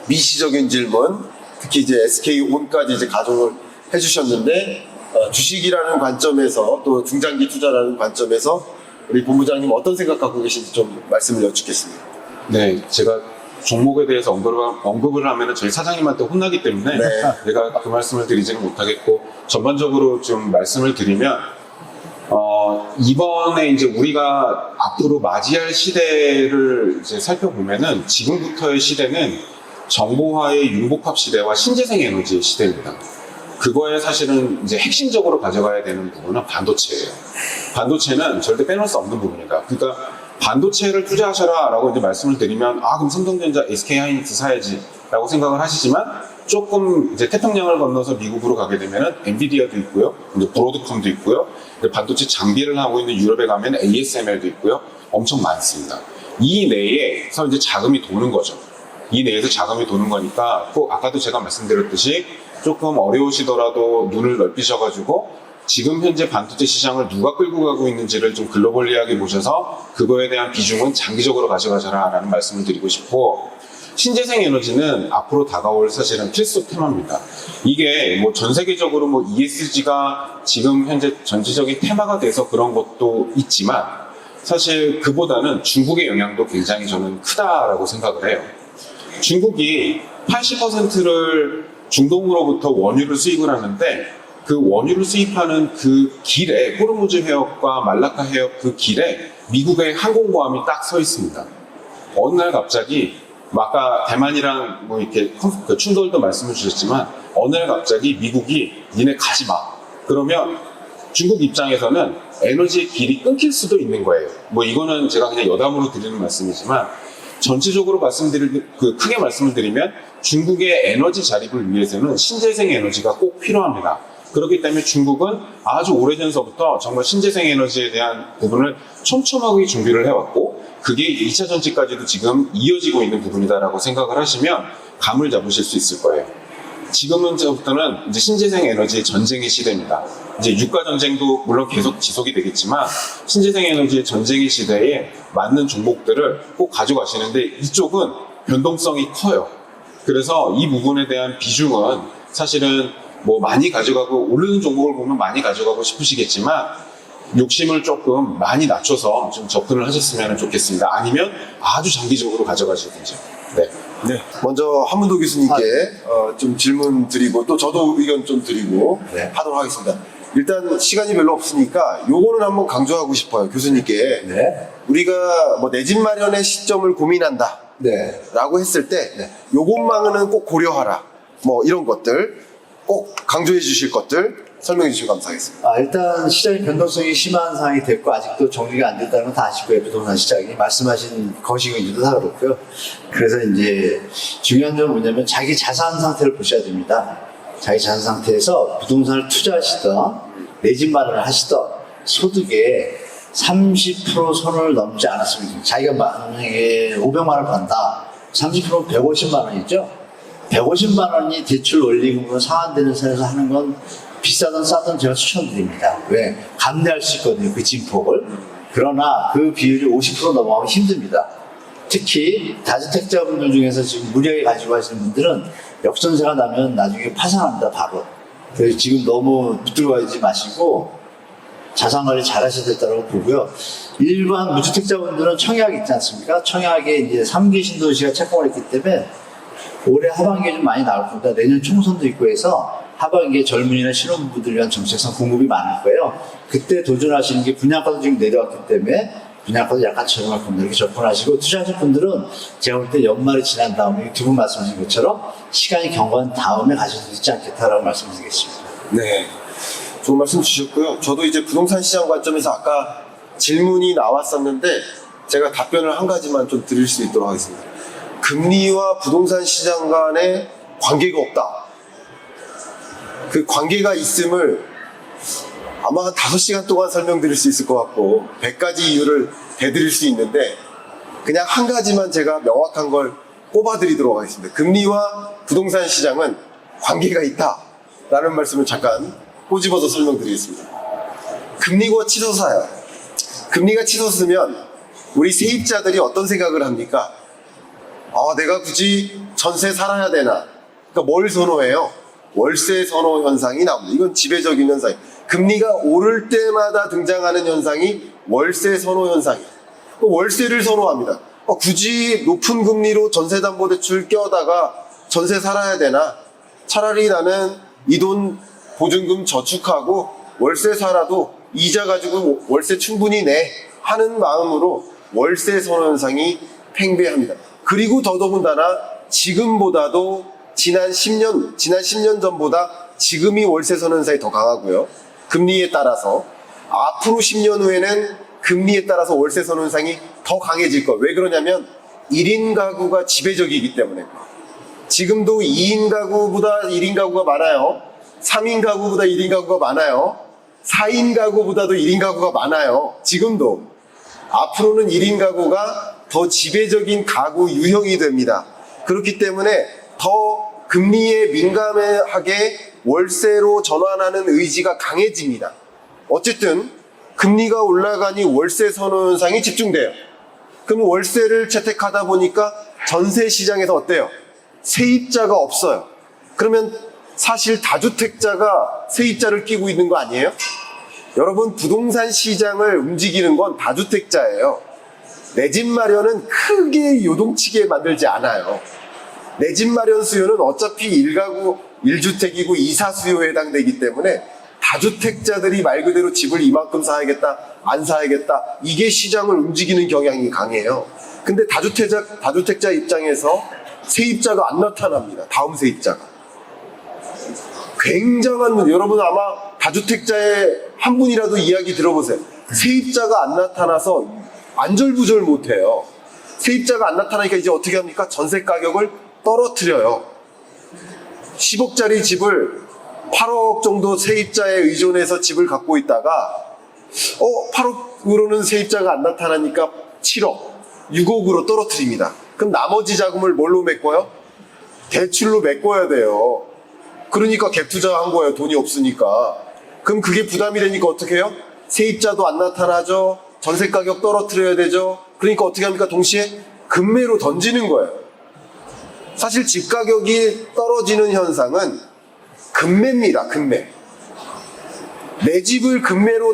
미시적인 질문, 특히 이제 SK온까지 이제 가정을 해주셨는데, 주식이라는 관점에서 또 중장기 투자라는 관점에서 우리 본부장님 어떤 생각 갖고 계신지 좀 말씀을 여쭙겠습니다. 네, 제가 종목에 대해서 언급을 하면 저희 사장님한테 혼나기 때문에 네. 제가 그 말씀을 드리지는 못하겠고, 전반적으로 좀 말씀을 드리면, 이번에 이제 우리가 앞으로 맞이할 시대를 이제 살펴보면은, 지금부터의 시대는 정보화의 융복합 시대와 신재생 에너지의 시대입니다. 그거에 사실은 이제 핵심적으로 가져가야 되는 부분은 반도체예요. 반도체는 절대 빼놓을 수 없는 부분이다. 그러니까 반도체를 투자하셔라 라고 이제 말씀을 드리면, 그럼 삼성전자, SK하이닉스 사야지 라고 생각을 하시지만, 조금 이제 태평양을 건너서 미국으로 가게 되면은 엔비디아도 있고요, 이제 브로드컴도 있고요, 반도체 장비를 하고 있는 유럽에 가면 ASML도 있고요, 엄청 많습니다. 이 내에서 이제 자금이 도는 거죠. 이 내에서 자금이 도는 거니까 꼭 아까도 제가 말씀드렸듯이 조금 어려우시더라도 눈을 넓히셔가지고 지금 현재 반도체 시장을 누가 끌고 가고 있는지를 좀 글로벌리하게 보셔서 그거에 대한 비중은 장기적으로 가져가셔라 라는 말씀을 드리고 싶고, 신재생 에너지는 앞으로 다가올 사실은 필수 테마입니다. 이게 뭐 전 세계적으로 뭐 ESG가 지금 현재 전체적인 테마가 돼서 그런 것도 있지만 사실 그보다는 중국의 영향도 굉장히 저는 크다라고 생각을 해요. 중국이 80%를 중동으로부터 원유를 수입을 하는데 그 원유를 수입하는 그 길에, 호르무즈 해협과 말라카 해협 그 길에 미국의 항공모함이 딱 서 있습니다. 어느 날 갑자기 아까 대만이랑 뭐 이렇게 충돌도 말씀을 주셨지만 어느 날 갑자기 미국이 니네 가지 마. 그러면 중국 입장에서는 에너지의 길이 끊길 수도 있는 거예요. 뭐 이거는 제가 그냥 여담으로 드리는 말씀이지만 전체적으로 크게 말씀을 드리면 중국의 에너지 자립을 위해서는 신재생 에너지가 꼭 필요합니다. 그렇기 때문에 중국은 아주 오래전서부터 정말 신재생 에너지에 대한 부분을 촘촘하게 준비를 해왔고 그게 2차 전지까지도 지금 이어지고 있는 부분이다라고 생각을 하시면 감을 잡으실 수 있을 거예요. 지금부터는 이제 신재생 에너지의 전쟁의 시대입니다. 이제 유가 전쟁도 물론 계속 지속이 되겠지만 신재생 에너지의 전쟁의 시대에 맞는 종목들을 꼭 가져가시는데 이쪽은 변동성이 커요. 그래서 이 부분에 대한 비중은 사실은 뭐 많이 가져가고 오르는 종목을 보면 많이 가져가고 싶으시겠지만 욕심을 조금 많이 낮춰서 좀 접근을 하셨으면 좋겠습니다. 아니면 아주 장기적으로 가져가시든지. 네. 먼저 한문도 교수님께 좀 질문 드리고 또 저도 의견 좀 드리고 네. 하도록 하겠습니다. 일단 시간이 별로 없으니까 요거는 한번 강조하고 싶어요. 교수님께. 네. 우리가 뭐 내 집 마련의 시점을 고민한다 네. 라고 했을 때 네. 요것만은 꼭 고려하라. 뭐 이런 것들 꼭 강조해 주실 것들 설명해 주시면 감사하겠습니다. 일단 시장의 변동성이 심한 상황이 됐고 아직도 정리가 안 됐다는 건 다 아시고요. 부동산 시장이 말씀하신 거시기인지도 다 그렇고요. 그래서 이제 중요한 점은 뭐냐면 자기 자산 상태를 보셔야 됩니다. 자기 자산 상태에서 부동산을 투자하시던 내 집 마련을 하시던 소득의 30% 선을 넘지 않았으면 자기가 만약에 500만 원 번다. 30%는 150만 원이죠. 150만 원이 대출 원리금으로 상환되는 선에서 하는 건 비싸든 싸든 제가 추천드립니다. 왜? 감내할 수 있거든요. 그 진폭을. 그러나 그 비율이 50% 넘어가면 힘듭니다. 특히 다주택자분들 중에서 지금 무리하게 가지고 하시는 분들은 역전세가 나면 나중에 파산합니다. 바로. 그래서 지금 너무 붙들어가지 마시고 자산관리 잘 하셔야 된다고 보고요. 일반 무주택자분들은 청약 있지 않습니까? 청약에 이제 3기 신도시가 착공을 했기 때문에 올해 하반기에 좀 많이 나올 겁니다. 내년 총선도 있고 해서 하반기에 젊은이나 신혼부부들을 위한 정책성 공급이 많을 거예요. 그때 도전하시는 게 분양가도 지금 내려왔기 때문에 분양가도 약간 저렴할 겁니다. 이렇게 접근하시고 투자하실 분들은 제가 볼 때 연말이 지난 다음에 두 분 말씀하신 것처럼 시간이 경과한 다음에 가셔도 되지 않겠다라고 말씀드리겠습니다. 네. 좋은 말씀 주셨고요. 저도 이제 부동산 시장 관점에서 아까 질문이 나왔었는데 제가 답변을 한 가지만 좀 드릴 수 있도록 하겠습니다. 금리와 부동산 시장 간에 관계가 없다. 그 관계가 있음을 아마 한 5시간 동안 설명드릴 수 있을 것 같고 100가지 이유를 대드릴 수 있는데 그냥 한 가지만 제가 명확한 걸 꼽아드리도록 하겠습니다. 금리와 부동산 시장은 관계가 있다라는 말씀을 잠깐 꼬집어서 설명드리겠습니다. 금리가 치솟아요. 금리가 치솟으면 우리 세입자들이 어떤 생각을 합니까? 내가 굳이 전세 살아야 되나? 그러니까 뭘 선호해요? 월세 선호 현상이 나옵니다. 이건 지배적인 현상이에요. 금리가 오를 때마다 등장하는 현상이 월세 선호 현상이에요. 월세를 선호합니다. 굳이 높은 금리로 전세담보대출 껴다가 전세 살아야 되나? 차라리 나는 이 돈 보증금 저축하고 월세 살아도 이자 가지고 월세 충분히 내 하는 마음으로 월세 선호 현상이 팽배합니다. 그리고 더더군다나 지금보다도 지난 10년 전보다 지금이 월세 선호 현상이 더 강하고요. 금리에 따라서 앞으로 10년 후에는 금리에 따라서 월세 선호 현상이 더 강해질 거예요. 왜 그러냐면 1인 가구가 지배적이기 때문에 지금도 2인 가구보다 1인 가구가 많아요. 3인 가구보다 1인 가구가 많아요. 4인 가구보다도 1인 가구가 많아요. 지금도. 앞으로는 1인 가구가 더 지배적인 가구 유형이 됩니다. 그렇기 때문에 더 금리에 민감하게 월세로 전환하는 의지가 강해집니다. 어쨌든 금리가 올라가니 월세 선호 현상이 집중돼요. 그럼 월세를 채택하다 보니까 전세 시장에서 어때요? 세입자가 없어요. 그러면 사실 다주택자가 세입자를 끼고 있는 거 아니에요? 여러분, 부동산 시장을 움직이는 건 다주택자예요. 내 집 마련은 크게 요동치게 만들지 않아요. 내 집 마련 수요는 어차피 1가구 1주택이고 이사 수요에 해당되기 때문에 다주택자들이 말 그대로 집을 이만큼 사야겠다, 안 사야겠다, 이게 시장을 움직이는 경향이 강해요. 근데 다주택자 입장에서 세입자가 안 나타납니다. 다음 세입자가. 굉장한 문제. 여러분 아마 다주택자의 한 분이라도 이야기 들어보세요. 세입자가 안 나타나서 안절부절 못해요. 세입자가 안 나타나니까 이제 어떻게 합니까? 전세 가격을 떨어뜨려요. 10억짜리 집을 8억 정도 세입자에 의존해서 집을 갖고 있다가 8억으로는 세입자가 안 나타나니까 7억, 6억으로 떨어뜨립니다. 그럼 나머지 자금을 뭘로 메꿔요? 대출로 메꿔야 돼요. 그러니까 갭 투자한 거예요. 돈이 없으니까. 그럼 그게 부담이 되니까 어떻게 해요? 세입자도 안 나타나죠. 전세 가격 떨어뜨려야 되죠. 그러니까 어떻게 합니까? 동시에 금매로 던지는 거예요. 사실 집 가격이 떨어지는 현상은 금매입니다. 금매. 내 집을 금매로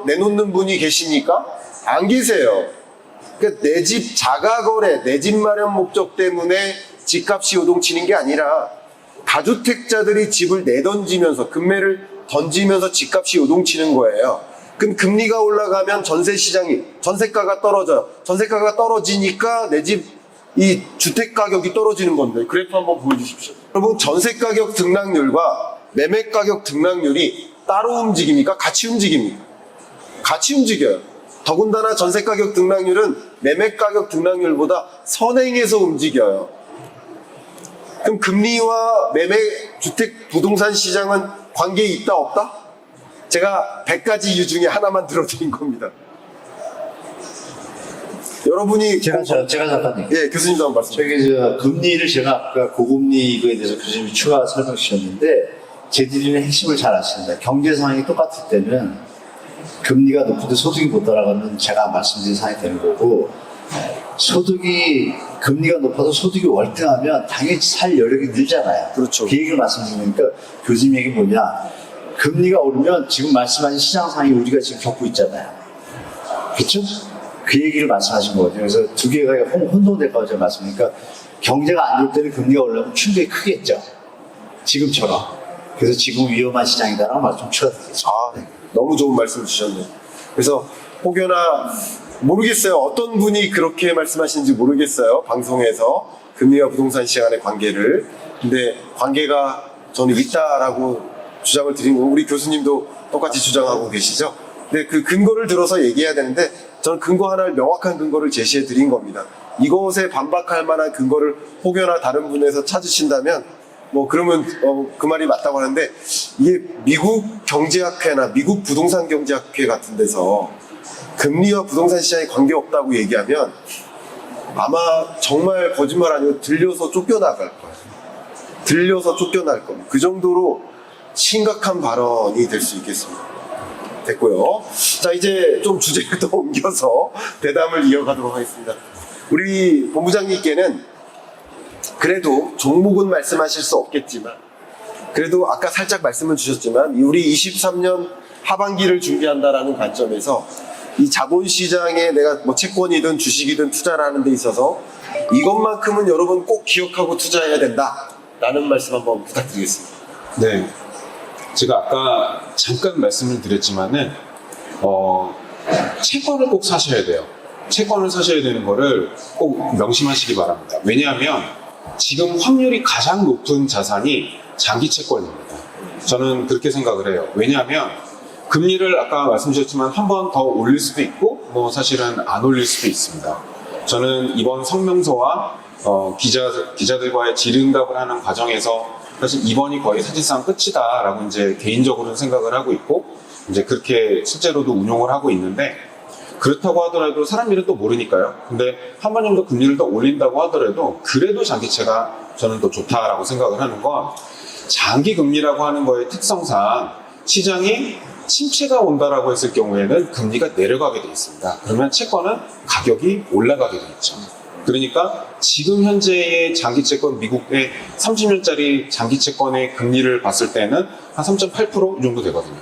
내놓는 분이 계시니까? 안 계세요. 그러니까 내 집 자가거래, 내 집 마련 목적 때문에 집값이 요동치는 게 아니라 다주택자들이 집을 내던지면서, 금매를 던지면서 집값이 요동치는 거예요. 그럼 금리가 올라가면 전세가가 떨어져요. 전세가가 떨어지니까 내 집 이 주택 가격이 떨어지는 건데, 그래프 한번 보여주십시오. 여러분, 전세 가격 등락률과 매매 가격 등락률이 따로 움직입니까? 같이 움직입니까? 같이 움직여요. 더군다나 전세 가격 등락률은 매매 가격 등락률보다 선행해서 움직여요. 그럼 금리와 매매 주택 부동산 시장은 관계 있다 없다? 제가 100가지 이유 중에 하나만 들어드린 겁니다. 여러분이 제가 잠깐 예, 교수님도 한번 말씀. 금리를 제가 아까 고금리 이거에 대해서 교수님이 추가 설명 주셨는데, 제 드리는 핵심을 잘 아십니다. 경제 상황이 똑같을 때는 금리가 높은데 소득이 못 따라가면 제가 말씀드린 상황이 되는 거고, 금리가 높아서 소득이 월등하면 당연히 살 여력이 늘잖아요. 그렇죠. 그 얘기를 말씀드리니까 교수님 얘기 뭐냐, 금리가 오르면 지금 말씀하신 시장 상황이 우리가 지금 겪고 있잖아요. 그렇죠? 그 얘기를 말씀하신 거거든요. 그래서 두 개가 혼동될까 제가 말씀드리니까, 경제가 안 좋을 때는 금리가 올라오면 충격이 크겠죠. 지금처럼. 그래서 지금 위험한 시장이다라고 말씀 추가드리겠습니다. 네. 너무 좋은 말씀 주셨네요. 그래서 혹여나 모르겠어요. 어떤 분이 그렇게 말씀하시는지 모르겠어요. 방송에서 금리와 부동산 시장의 관계를. 근데 관계가 저는 있다라고 주장을 드린 거고, 우리 교수님도 똑같이 주장하고 계시죠. 근데 그 근거를 들어서 얘기해야 되는데, 저는 근거 하나를, 명확한 근거를 제시해 드린 겁니다. 이것에 반박할 만한 근거를 혹여나 다른 분에서 찾으신다면 그러면 그 말이 맞다고 하는데, 이게 미국 경제학회나 미국 부동산 경제학회 같은 데서 금리와 부동산 시장에 관계없다고 얘기하면 아마 정말 거짓말 아니고 들려서 쫓겨나갈 거예요. 들려서 쫓겨날 겁니다. 그 정도로 심각한 발언이 될 수 있겠습니다. 됐고요. 자, 이제 좀 주제를 더 옮겨서 대담을 이어가도록 하겠습니다. 우리 본부장님께는 그래도 종목은 말씀하실 수 없겠지만, 그래도 아까 살짝 말씀을 주셨지만 우리 23년 하반기를 준비한다라는 관점에서 이 자본시장에 내가 채권이든 주식이든 투자를 하는 데 있어서 이것만큼은 여러분 꼭 기억하고 투자해야 된다라는 말씀 한번 부탁드리겠습니다. 네. 제가 아까 잠깐 말씀을 드렸지만은, 채권을 꼭 사셔야 돼요. 채권을 사셔야 되는 거를 꼭 명심하시기 바랍니다. 왜냐하면 지금 확률이 가장 높은 자산이 장기 채권입니다. 저는 그렇게 생각을 해요. 왜냐하면 금리를 아까 말씀드렸지만 한 번 더 올릴 수도 있고, 사실은 안 올릴 수도 있습니다. 저는 이번 성명서와 기자들과의 질의응답을 하는 과정에서 사실 이번이 거의 사실상 끝이다라고 이제 개인적으로는 생각을 하고 있고 이제 그렇게 실제로도 운용을 하고 있는데 그렇다고 하더라도 사람 일은 또 모르니까요. 근데 한 번 정도 금리를 더 올린다고 하더라도 그래도 장기채가 저는 더 좋다라고 생각을 하는 건 장기 금리라고 하는 거의 특성상 시장이 침체가 온다라고 했을 경우에는 금리가 내려가게 돼 있습니다. 그러면 채권은 가격이 올라가게 되겠죠. 그러니까 지금 현재의 장기채권 미국의 30년짜리 장기채권의 금리를 봤을 때는 한 3.8% 정도 되거든요.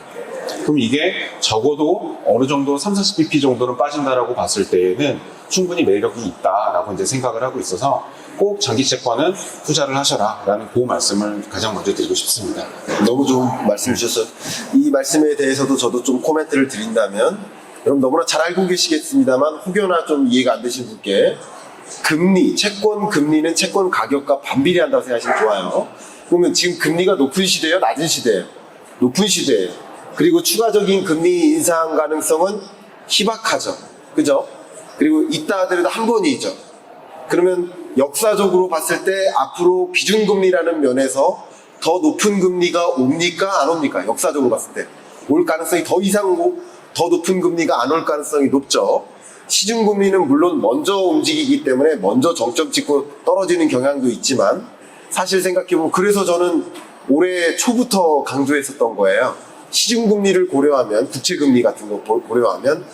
그럼 이게 적어도 어느 정도 30-40bp 정도는 빠진다라고 봤을 때에는 충분히 매력이 있다라고 이제 생각을 하고 있어서 꼭 장기채권은 투자를 하셔라라는 그 말씀을 가장 먼저 드리고 싶습니다. 너무 좋은 말씀 주셨어요. 이 말씀에 대해서도 저도 좀 코멘트를 드린다면, 여러분 너무나 잘 알고 계시겠습니다만 혹여나 좀 이해가 안 되신 분께 금리, 채권 금리는 채권 가격과 반비례한다고 생각하시면 좋아요. 그러면 지금 금리가 높은 시대예요, 낮은 시대예요? 높은 시대예요. 그리고 추가적인 금리 인상 가능성은 희박하죠. 그죠? 그리고 있다 하더라도 한 번이죠. 그러면 역사적으로 봤을 때 앞으로 비중금리라는 면에서 더 높은 금리가 옵니까? 안 옵니까? 역사적으로 봤을 때. 올 가능성이 더 이상 오고 더 높은 금리가 안 올 가능성이 높죠. 시중금리는 물론 먼저 움직이기 때문에 먼저 정점 찍고 떨어지는 경향도 있지만 사실 생각해보면 그래서 저는 올해 초부터 강조했었던 거예요. 시중금리를 고려하면 국채금리 같은 거 고려하면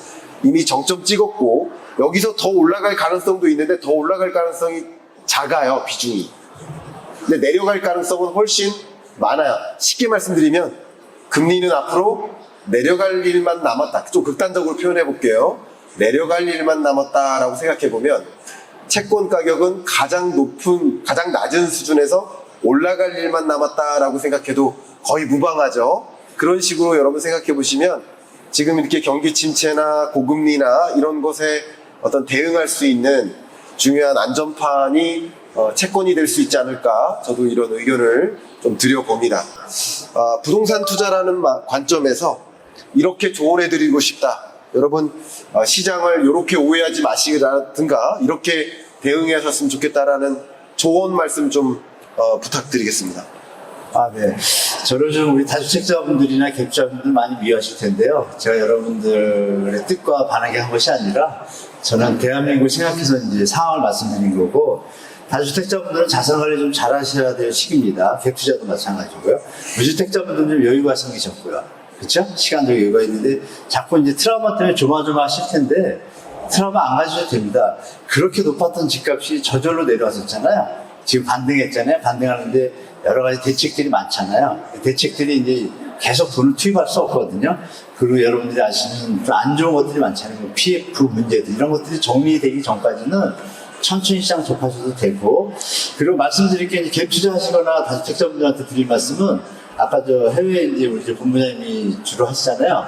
이미 정점 찍었고 여기서 더 올라갈 가능성도 있는데 더 올라갈 가능성이 작아요, 비중이. 근데 내려갈 가능성은 훨씬 많아요. 쉽게 말씀드리면 금리는 앞으로 내려갈 일만 남았다. 좀 극단적으로 표현해 볼게요. 내려갈 일만 남았다라고 생각해 보면 채권 가격은 가장 낮은 수준에서 올라갈 일만 남았다라고 생각해도 거의 무방하죠. 그런 식으로 여러분 생각해 보시면 지금 이렇게 경기 침체나 고금리나 이런 것에 어떤 대응할 수 있는 중요한 안전판이 채권이 될 수 있지 않을까, 저도 이런 의견을 좀 드려봅니다. 부동산 투자라는 관점에서 이렇게 조언해 드리고 싶다. 여러분 시장을 이렇게 오해하지 마시라든가 이렇게 대응하셨으면 좋겠다라는 조언 말씀 좀 부탁드리겠습니다. 네. 저를 좀 우리 다주택자분들이나 갭자분들 많이 미워하실 텐데요. 제가 여러분들의 뜻과 반하게 한 것이 아니라 저는 대한민국을 생각해서 이제 상황을 말씀드린 거고, 다주택자분들은 자산관리 좀 잘하셔야 될 시기입니다. 갭투자도 마찬가지고요. 무주택자분들은 좀 여유가 생기셨고요. 그렇죠? 시간적 여유가 있는데 자꾸 이제 트라우마 때문에 조마조마하실 텐데 트라우마 안 가지셔도 됩니다. 그렇게 높았던 집값이 저절로 내려왔었잖아요. 지금 반등했잖아요. 반등하는데 여러 가지 대책들이 많잖아요. 대책들이 이제 계속 돈을 투입할 수 없거든요. 그리고 여러분들이 아시는 좀 안 좋은 것들이 많잖아요. 뭐 PF 문제들 이런 것들이 정리되기 전까지는 천천히 시장 접하셔도 되고, 그리고 말씀드릴 게 갭 투자하시거나 다주택자분들한테 드릴 말씀은 아까 저 해외 이제 우리 본부장님이 주로 하시잖아요.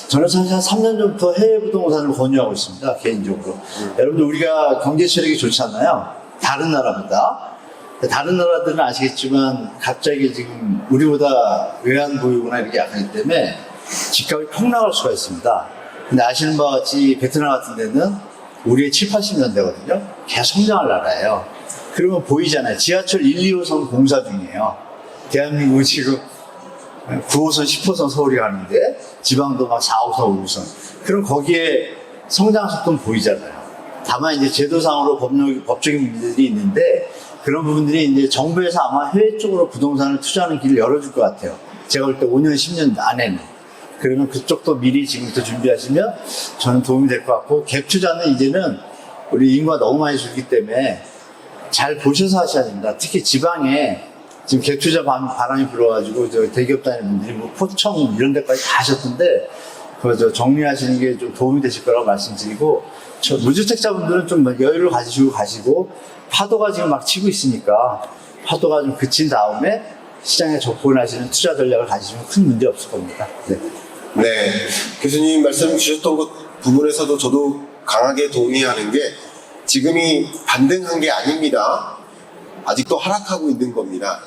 저는 사실 한 3년 전부터 해외 부동산을 권유하고 있습니다. 개인적으로. 여러분들 우리가 경제 체력이 좋잖아요. 다른 나라보다. 다른 나라들은 아시겠지만 갑자기 지금 우리보다 외환 보유고나 이렇게 약하기 때문에 집값이 폭락할 수가 있습니다. 근데 아시는 바와 같이 베트남 같은 데는 우리의 7, 80년대거든요. 계속 성장할 나라예요. 그러면 보이잖아요. 지하철 1, 2호선 공사 중이에요. 대한민국은 지금 9호선, 10호선 서울이 가는데 지방도 막 4호선, 5호선. 그럼 거기에 성장 속도는 보이잖아요. 다만 이제 제도상으로 법적인 문제들이 있는데 그런 부분들이 이제 정부에서 아마 해외 쪽으로 부동산을 투자하는 길을 열어줄 것 같아요. 제가 볼 때 5년, 10년 안에는. 그러면 그쪽도 미리 지금부터 준비하시면 저는 도움이 될 것 같고, 갭 투자는 이제는 우리 인구가 너무 많이 줄기 때문에 잘 보셔서 하셔야 됩니다. 특히 지방에 지금 갭 투자 바람이 불어가지고 저 대기업 다니는 분들이 뭐 포청 이런 데까지 다 하셨던데 그거 정리하시는 게 좀 도움이 되실 거라고 말씀드리고, 무주택자분들은 좀 여유를 가지시고 가시고, 파도가 지금 막 치고 있으니까 파도가 좀 그친 다음에 시장에 접근하시는 투자 전략을 가지시면 큰 문제 없을 겁니다. 네. 네, 교수님 말씀 주셨던 것 부분에서도 저도 강하게 동의하는 게 지금이 반등한 게 아닙니다. 아직도 하락하고 있는 겁니다.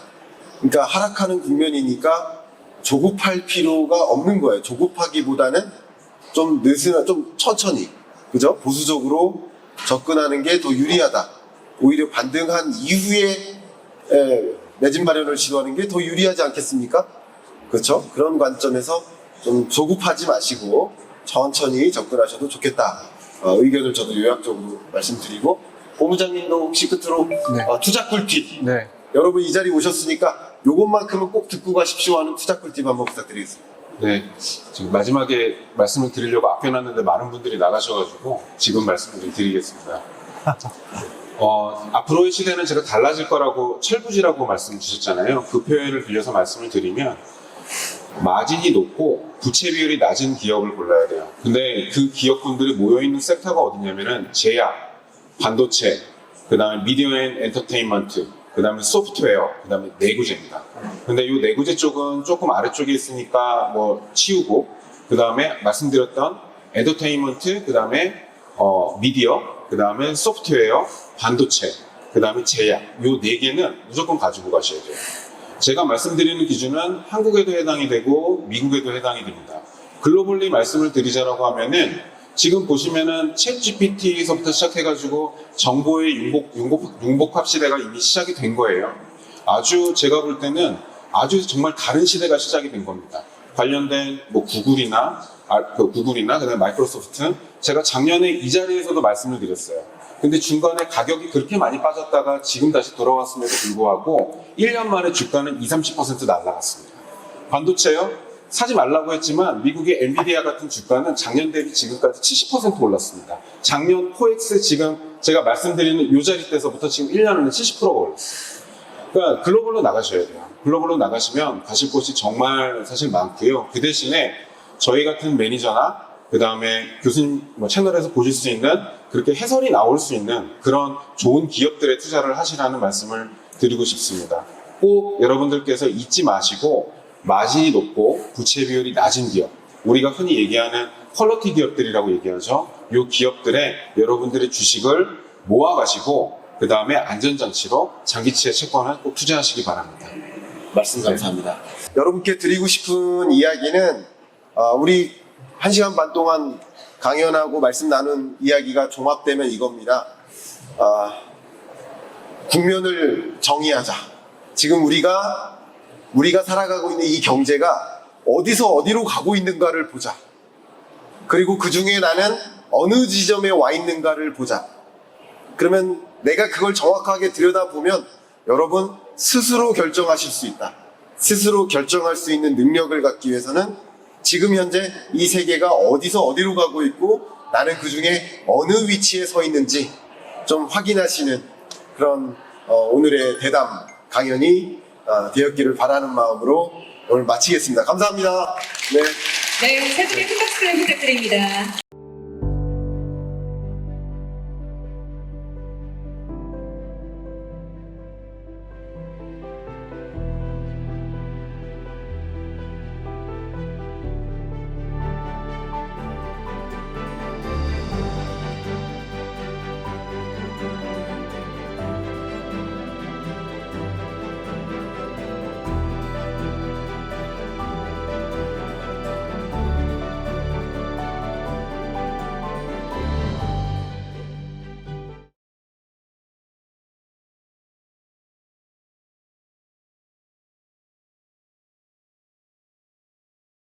그러니까 하락하는 국면이니까 조급할 필요가 없는 거예요. 조급하기보다는 좀 천천히, 그죠? 보수적으로 접근하는 게 더 유리하다. 오히려 반등한 이후에 매집 마련을 시도하는 게 더 유리하지 않겠습니까? 그렇죠? 그런 관점에서 좀 조급하지 마시고 천천히 접근하셔도 좋겠다. 의견을 저도 요약적으로 말씀드리고, 본부장님도 혹시 끝으로 투자 꿀팁, 네. 여러분 이 자리 오셨으니까 요것만큼은 꼭 듣고 가십시오 하는 투자 꿀팁 한번 부탁드리겠습니다. 네, 지금 마지막에 말씀을 드리려고 아껴놨는데 많은 분들이 나가셔가지고 지금 말씀을 좀 드리겠습니다. 앞으로의 시대는 제가 달라질 거라고 철부지라고 말씀 주셨잖아요. 그 표현을 빌려서 말씀을 드리면 마진이 높고 부채 비율이 낮은 기업을 골라야 돼요. 근데 그 기업분들이 모여있는 섹터가 어디냐면은 제약, 반도체, 그 다음에 미디어 앤 엔터테인먼트, 그 다음에 소프트웨어, 그 다음에 내구재입니다. 근데 이 내구재 쪽은 조금 아래쪽에 있으니까 뭐 치우고, 그 다음에 말씀드렸던 엔터테인먼트, 그 다음에 미디어, 그 다음에 소프트웨어, 반도체, 그 다음에 제약, 요 4개는 무조건 가지고 가셔야 돼요. 제가 말씀드리는 기준은 한국에도 해당이 되고 미국에도 해당이 됩니다. 글로벌리 말씀을 드리자라고 하면은 지금 보시면은 챗 GPT에서부터 시작해가지고 정보의 융복합 시대가 이미 시작이 된 거예요. 아주 제가 볼 때는 아주 정말 다른 시대가 시작이 된 겁니다. 관련된 뭐 구글이나 그다음에 마이크로소프트, 제가 작년에 이 자리에서도 말씀을 드렸어요. 근데 중간에 가격이 그렇게 많이 빠졌다가 지금 다시 돌아왔음에도 불구하고 1년 만에 주가는 20-30% 날아갔습니다. 반도체요? 사지 말라고 했지만 미국의 엔비디아 같은 주가는 작년 대비 지금까지 70% 올랐습니다. 작년 코엑스 지금 제가 말씀드리는 이 자리 때서부터 지금 1년 안에 70%가 올랐어요. 그러니까 글로벌로 나가셔야 돼요. 글로벌로 나가시면 가실 곳이 정말 사실 많고요. 그 대신에 저희 같은 매니저나 그 다음에 교수님 채널에서 보실 수 있는 그렇게 해설이 나올 수 있는 그런 좋은 기업들에 투자를 하시라는 말씀을 드리고 싶습니다. 꼭 여러분들께서 잊지 마시고 마진이 높고 부채 비율이 낮은 기업, 우리가 흔히 얘기하는 퀄리티 기업들이라고 얘기하죠. 이 기업들에 여러분들의 주식을 모아가시고 그 다음에 안전장치로 장기채 채권을 꼭 투자하시기 바랍니다. 말씀 감사합니다. 여러분께 드리고 싶은 이야기는 우리 1시간 반 동안 강연하고 말씀 나눈 이야기가 종합되면 이겁니다. 국면을 정의하자. 지금 우리가 살아가고 있는 이 경제가 어디서 어디로 가고 있는가를 보자. 그리고 그 중에 나는 어느 지점에 와 있는가를 보자. 그러면 내가 그걸 정확하게 들여다보면 여러분 스스로 결정하실 수 있다. 스스로 결정할 수 있는 능력을 갖기 위해서는 지금 현재 이 세계가 어디서 어디로 가고 있고 나는 그 중에 어느 위치에 서 있는지 좀 확인하시는 그런 오늘의 대담 강연이 되었기를 바라는 마음으로 오늘 마치겠습니다. 감사합니다. 네. 네, 세 분의 큰 박수 부탁드립니다.